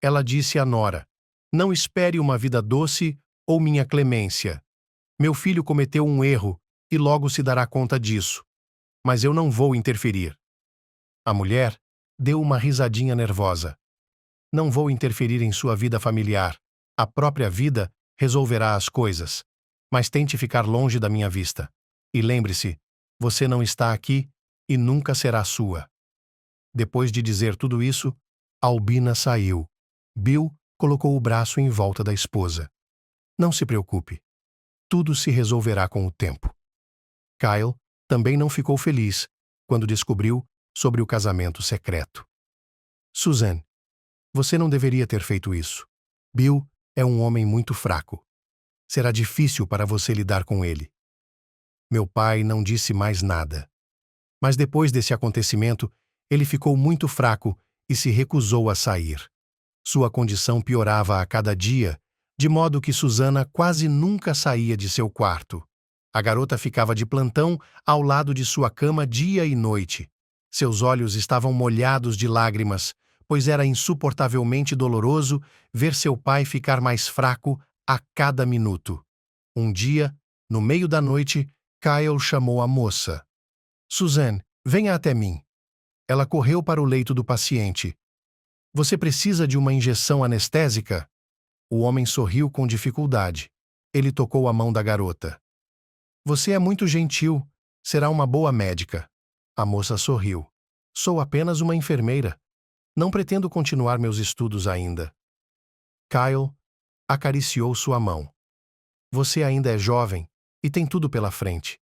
ela disse à nora: Não espere uma vida doce ou minha clemência. Meu filho cometeu um erro e logo se dará conta disso. Mas eu não vou interferir. A mulher deu uma risadinha nervosa. Não vou interferir em sua vida familiar. A própria vida resolverá as coisas. Mas tente ficar longe da minha vista. E lembre-se, você não está aqui e nunca será sua. Depois de dizer tudo isso, Albina saiu. Bill colocou o braço em volta da esposa. Não se preocupe. Tudo se resolverá com o tempo. Kyle também não ficou feliz quando descobriu sobre o casamento secreto. Suzanne, você não deveria ter feito isso. Bill é um homem muito fraco. Será difícil para você lidar com ele. Meu pai não disse mais nada. Mas depois desse acontecimento, ele ficou muito fraco e se recusou a sair. Sua condição piorava a cada dia, de modo que Susana quase nunca saía de seu quarto. A garota ficava de plantão ao lado de sua cama dia e noite. Seus olhos estavam molhados de lágrimas, pois era insuportavelmente doloroso ver seu pai ficar mais fraco a cada minuto. Um dia, no meio da noite, Kyle chamou a moça. Suzanne, venha até mim. Ela correu para o leito do paciente. Você precisa de uma injeção anestésica? O homem sorriu com dificuldade. Ele tocou a mão da garota. Você é muito gentil. Será uma boa médica. A moça sorriu. Sou apenas uma enfermeira. Não pretendo continuar meus estudos ainda. Kyle acariciou sua mão. Você ainda é jovem e tem tudo pela frente.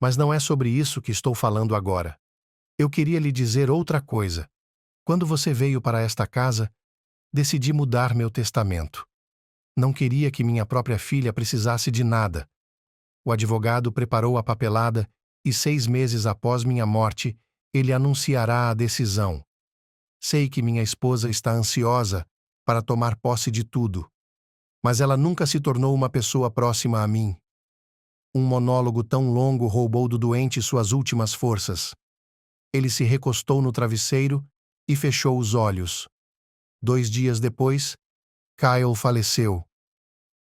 Mas não é sobre isso que estou falando agora. Eu queria lhe dizer outra coisa. Quando você veio para esta casa, decidi mudar meu testamento. Não queria que minha própria filha precisasse de nada. O advogado preparou a papelada e 6 meses após minha morte, ele anunciará a decisão. Sei que minha esposa está ansiosa para tomar posse de tudo, mas ela nunca se tornou uma pessoa próxima a mim. Um monólogo tão longo roubou do doente suas últimas forças. Ele se recostou no travesseiro e fechou os olhos. 2 dias depois, Kyle faleceu.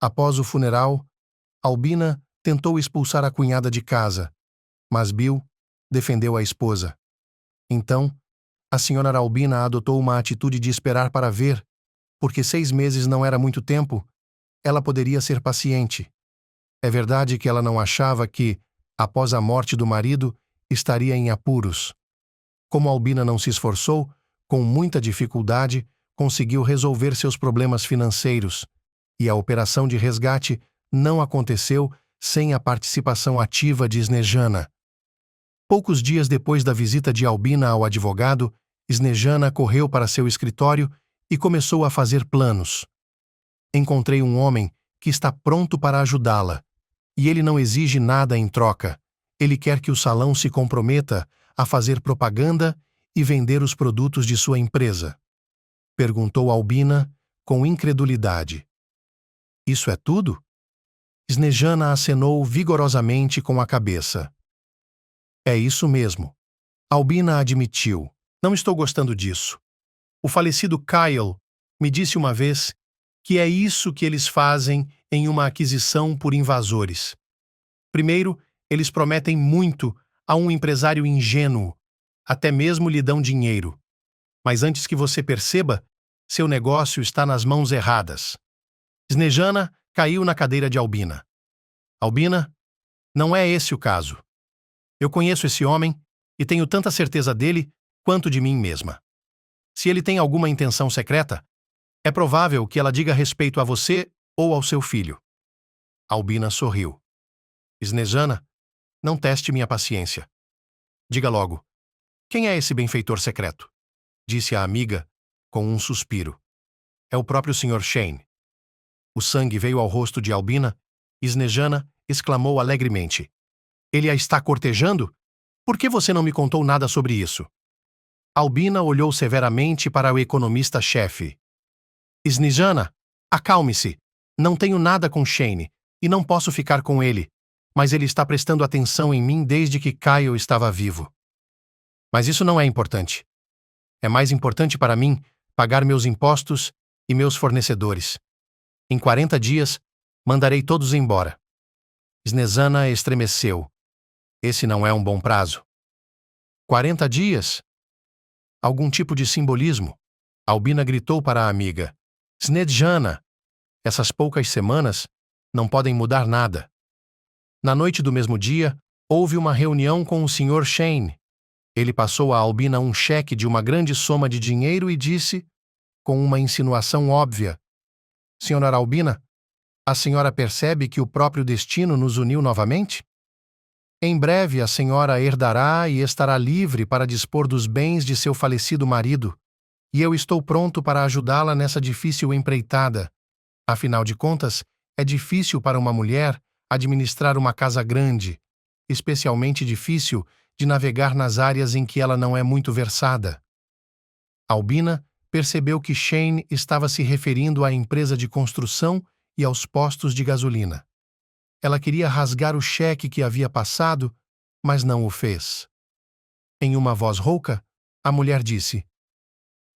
Após o funeral, Albina tentou expulsar a cunhada de casa, mas Bill defendeu a esposa. Então, a senhora Albina adotou uma atitude de esperar para ver, porque 6 meses não era muito tempo, ela poderia ser paciente. É verdade que ela não achava que, após a morte do marido, estaria em apuros. Como Albina não se esforçou, com muita dificuldade, conseguiu resolver seus problemas financeiros, e a operação de resgate não aconteceu sem a participação ativa de Snejana. Poucos dias depois da visita de Albina ao advogado, Snejana correu para seu escritório e começou a fazer planos. Encontrei um homem que está pronto para ajudá-la, e ele não exige nada em troca. Ele quer que o salão se comprometa a fazer propaganda e vender os produtos de sua empresa. Perguntou Albina com incredulidade. Isso é tudo? Snejana acenou vigorosamente com a cabeça. É isso mesmo. Albina admitiu. Não estou gostando disso. O falecido Kyle me disse uma vez que é isso que eles fazem em uma aquisição por invasores. Primeiro, eles prometem muito a um empresário ingênuo, até mesmo lhe dão dinheiro. Mas antes que você perceba, seu negócio está nas mãos erradas. Snejana caiu na cadeira de Albina. Albina, não é esse o caso. Eu conheço esse homem e tenho tanta certeza dele quanto de mim mesma. Se ele tem alguma intenção secreta, é provável que ela diga respeito a você ou ao seu filho. Albina sorriu. Snejana, não teste minha paciência. Diga logo, quem é esse benfeitor secreto? Disse a amiga com um suspiro. É o próprio Sr. Shane. O sangue veio ao rosto de Albina e Snejana exclamou alegremente. Ele a está cortejando? Por que você não me contou nada sobre isso? Albina olhou severamente para o economista-chefe. Snejana, acalme-se. Não tenho nada com Shane e não posso ficar com ele, mas ele está prestando atenção em mim desde que Kyle estava vivo. Mas isso não é importante. É mais importante para mim pagar meus impostos e meus fornecedores. Em 40 dias, mandarei todos embora. Snejana estremeceu. Esse não é um bom prazo. 40 dias? Algum tipo de simbolismo? Albina gritou para a amiga. Snejana, essas poucas semanas não podem mudar nada. Na noite do mesmo dia, houve uma reunião com o Sr. Shane. Ele passou a Albina um cheque de uma grande soma de dinheiro e disse, com uma insinuação óbvia, Senhora Albina, a senhora percebe que o próprio destino nos uniu novamente? Em breve a senhora herdará e estará livre para dispor dos bens de seu falecido marido, e eu estou pronto para ajudá-la nessa difícil empreitada. Afinal de contas, é difícil para uma mulher administrar uma casa grande, especialmente difícil de navegar nas áreas em que ela não é muito versada. Albina percebeu que Shane estava se referindo à empresa de construção e aos postos de gasolina. Ela queria rasgar o cheque que havia passado, mas não o fez. Em uma voz rouca, a mulher disse,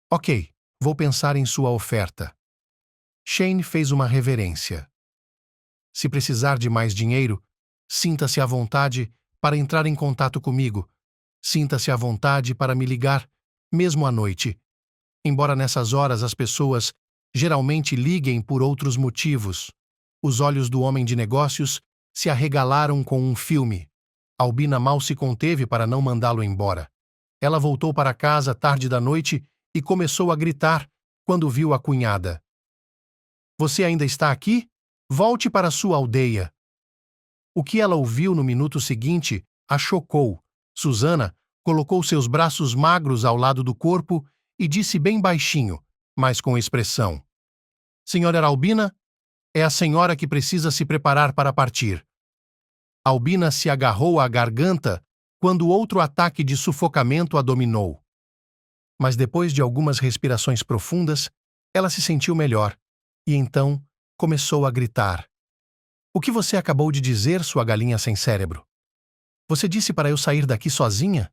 Ok, vou pensar em sua oferta. Shane fez uma reverência. Se precisar de mais dinheiro, sinta-se à vontade para entrar em contato comigo. Sinta-se à vontade para me ligar, mesmo à noite. Embora nessas horas as pessoas geralmente liguem por outros motivos, os olhos do homem de negócios se arregalaram com um filme. Albina mal se conteve para não mandá-lo embora. Ela voltou para casa tarde da noite e começou a gritar quando viu a cunhada. Você ainda está aqui? Volte para sua aldeia. O que ela ouviu no minuto seguinte a chocou. Susana colocou seus braços magros ao lado do corpo e disse bem baixinho, mas com expressão. Senhora Albina, é a senhora que precisa se preparar para partir. Albina se agarrou à garganta quando outro ataque de sufocamento a dominou. Mas depois de algumas respirações profundas, ela se sentiu melhor e então começou a gritar. O que você acabou de dizer, sua galinha sem cérebro? Você disse para eu sair daqui sozinha?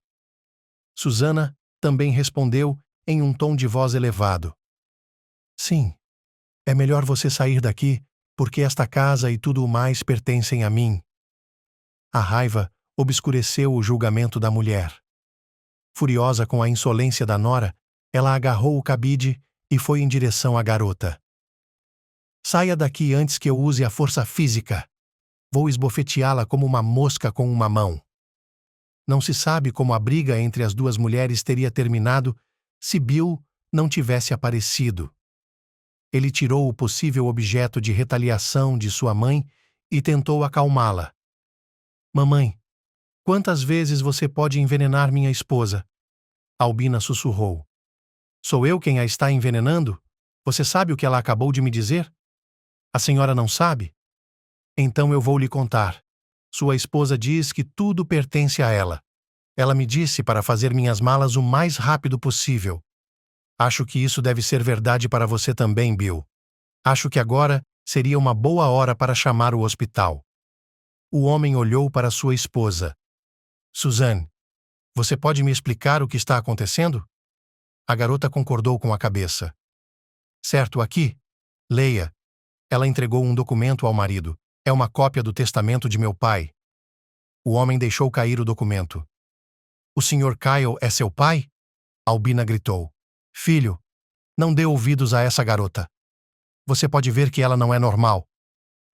Susana também respondeu em um tom de voz elevado. Sim, é melhor você sair daqui, porque esta casa e tudo o mais pertencem a mim. A raiva obscureceu o julgamento da mulher. Furiosa com a insolência da nora, ela agarrou o cabide e foi em direção à garota. Saia daqui antes que eu use a força física. Vou esbofeteá-la como uma mosca com uma mão. Não se sabe como a briga entre as duas mulheres teria terminado se Bill não tivesse aparecido. Ele tirou o possível objeto de retaliação de sua mãe e tentou acalmá-la. Mamãe, quantas vezes você pode envenenar minha esposa? Albina sussurrou. Sou eu quem a está envenenando? Você sabe o que ela acabou de me dizer? A senhora não sabe? Então eu vou lhe contar. Sua esposa diz que tudo pertence a ela. Ela me disse para fazer minhas malas o mais rápido possível. Acho que isso deve ser verdade para você também, Bill. Acho que agora seria uma boa hora para chamar o hospital. O homem olhou para sua esposa. Suzanne, você pode me explicar o que está acontecendo? A garota concordou com a cabeça. Certo, aqui? Leia. Ela entregou um documento ao marido. É uma cópia do testamento de meu pai. O homem deixou cair o documento. O Sr. Kyle é seu pai? Albina gritou. Filho, não dê ouvidos a essa garota. Você pode ver que ela não é normal.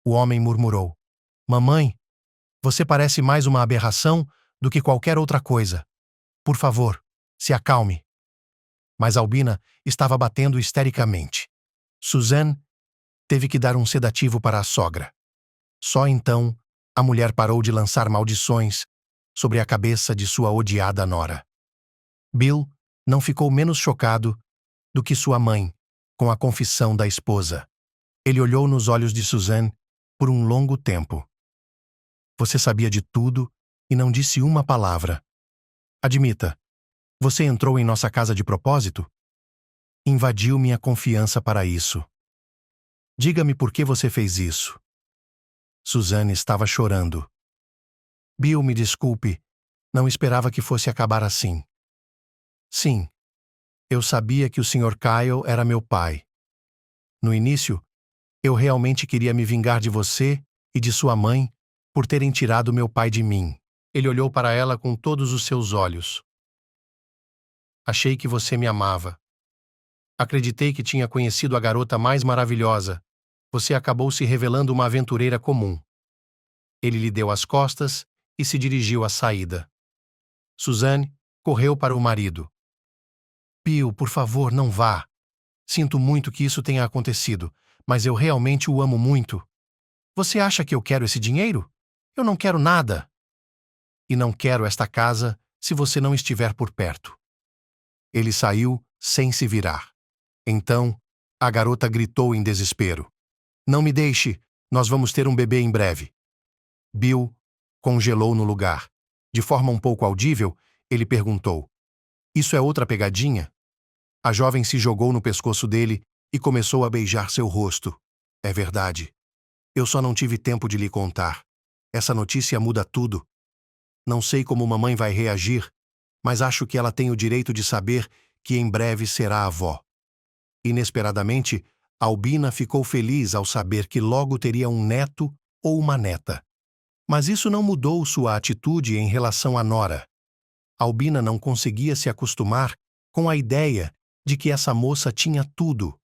O homem murmurou. Mamãe, você parece mais uma aberração do que qualquer outra coisa. Por favor, se acalme. Mas Albina estava batendo histericamente. Suzanne teve que dar um sedativo para a sogra. Só então, a mulher parou de lançar maldições sobre a cabeça de sua odiada nora. Bill não ficou menos chocado do que sua mãe com a confissão da esposa. Ele olhou nos olhos de Suzanne por um longo tempo. Você sabia de tudo e não disse uma palavra. Admita, você entrou em nossa casa de propósito? Invadiu minha confiança para isso. Diga-me por que você fez isso. Suzanne estava chorando. Bill, me desculpe. Não esperava que fosse acabar assim. Sim, eu sabia que o Sr. Kyle era meu pai. No início, eu realmente queria me vingar de você e de sua mãe por terem tirado meu pai de mim. Ele olhou para ela com todos os seus olhos. Achei que você me amava. Acreditei que tinha conhecido a garota mais maravilhosa. Você acabou se revelando uma aventureira comum. Ele lhe deu as costas e se dirigiu à saída. Suzanne correu para o marido. Bill, por favor, não vá. Sinto muito que isso tenha acontecido, mas eu realmente o amo muito. Você acha que eu quero esse dinheiro? Eu não quero nada. E não quero esta casa se você não estiver por perto. Ele saiu sem se virar. Então, a garota gritou em desespero. Não me deixe, nós vamos ter um bebê em breve. Bill congelou no lugar. De forma um pouco audível, ele perguntou. Isso é outra pegadinha? A jovem se jogou no pescoço dele e começou a beijar seu rosto. É verdade. Eu só não tive tempo de lhe contar. Essa notícia muda tudo. Não sei como mamãe vai reagir, mas acho que ela tem o direito de saber que em breve será avó. Inesperadamente, Albina ficou feliz ao saber que logo teria um neto ou uma neta. Mas isso não mudou sua atitude em relação à nora. Albina não conseguia se acostumar com a ideia de que essa moça tinha tudo.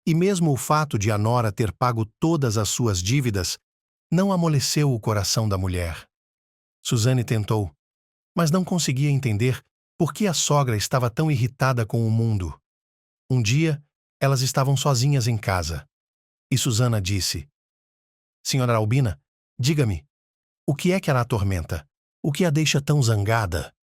E mesmo o fato de a nora ter pago todas as suas dívidas não amoleceu o coração da mulher. Suzanne tentou, mas não conseguia entender por que a sogra estava tão irritada com o mundo. Um dia, elas estavam sozinhas em casa. E Susana disse, Senhora Albina, diga-me, o que é que a atormenta? O que a deixa tão zangada?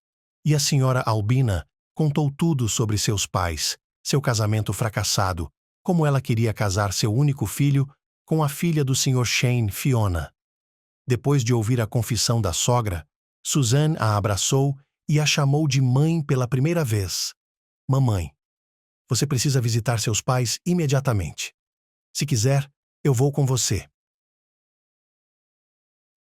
E a senhora Albina contou tudo sobre seus pais, seu casamento fracassado, como ela queria casar seu único filho com a filha do Sr. Shane, Fiona. Depois de ouvir a confissão da sogra, Suzanne a abraçou e a chamou de mãe pela primeira vez. Mamãe, você precisa visitar seus pais imediatamente. Se quiser, eu vou com você.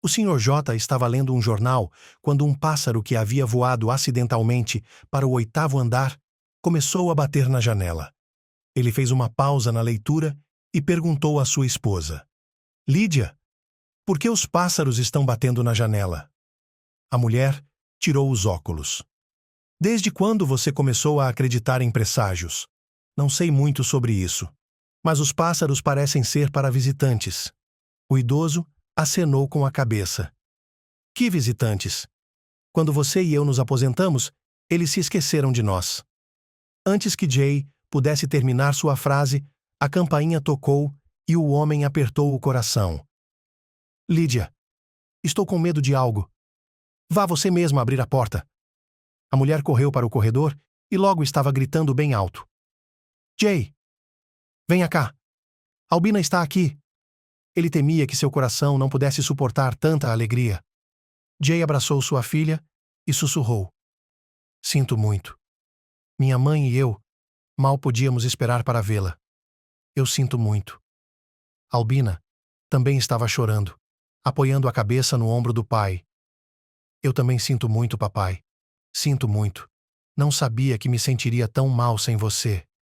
O Sr. J estava lendo um jornal quando um pássaro que havia voado acidentalmente para o 8º andar começou a bater na janela. Ele fez uma pausa na leitura e perguntou à sua esposa. Lídia, por que os pássaros estão batendo na janela? A mulher tirou os óculos. Desde quando você começou a acreditar em presságios? Não sei muito sobre isso, mas os pássaros parecem ser para visitantes. O idoso acenou com a cabeça. Que visitantes? Quando você e eu nos aposentamos, eles se esqueceram de nós. Antes que Jay pudesse terminar sua frase, a campainha tocou e o homem apertou o coração. Lídia, estou com medo de algo. Vá você mesma abrir a porta. A mulher correu para o corredor e logo estava gritando bem alto. Jay, venha cá. Albina está aqui. Ele temia que seu coração não pudesse suportar tanta alegria. Jay abraçou sua filha e sussurrou. Sinto muito. Minha mãe e eu mal podíamos esperar para vê-la. Eu sinto muito. Albina também estava chorando, apoiando a cabeça no ombro do pai. Eu também sinto muito, papai. Sinto muito. Não sabia que me sentiria tão mal sem você.